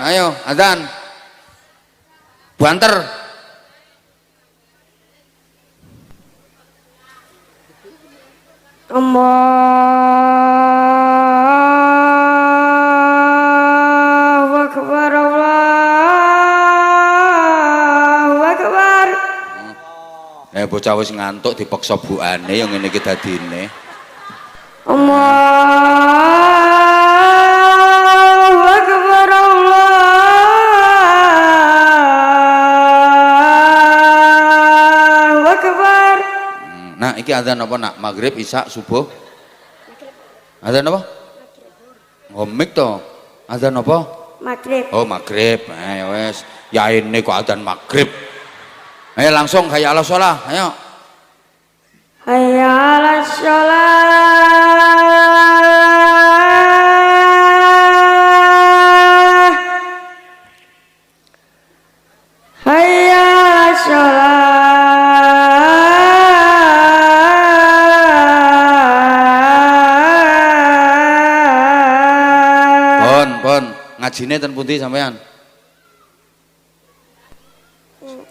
ayo adzan. Banter. Allahu Akbar. Allahu Akbar. Bocah wis ngantuk dipaksa buane yang ngene iki dadine. Allahu Akbar. Allahu Akbar. Nah, iki adzan apa nak? Maghrib, isya, subuh? Adzan apa? Ngomik to. Adzan apa? Maghrib. Oh, maghrib. Ya wes. Ya ini kok adzan maghrib. Ayo langsung hayya ala shalah. Ayo. hayya 'alas shalah, hayya 'alas shalah. Pon ngajine ten pundi sampean?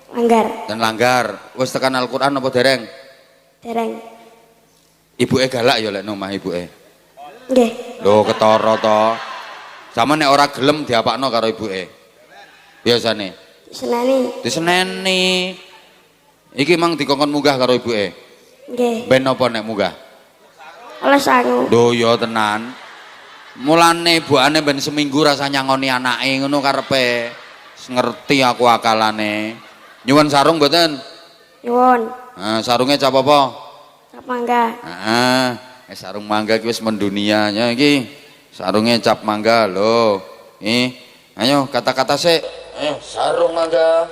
Langgar, Dan langgar. Wis tekan Al-Qur'an apa dereng? dereng. Ibuke galak ya lek nomah ibuke. Nggih, Lho ketara to. Sama nek ora gelem diapakno karo ibuke. Biasane seneni. diseneni. Iki mang dikongkon munggah karo ibuke. Nggih, Ben apa nek munggah? oleh sangu. Lho ya tenan. Mulane ibuane ben seminggu rasa nyangoni anake ngono karepe. Ngerti aku akalane. Nyuwun sarung mboten? Nyuwun, Sarungnya cap apa? cap mangga. Sarung mangga iki wis mendunia ya iki. Sarungnya cap mangga lho. Ayo kata-kata sik. Sarung mangga.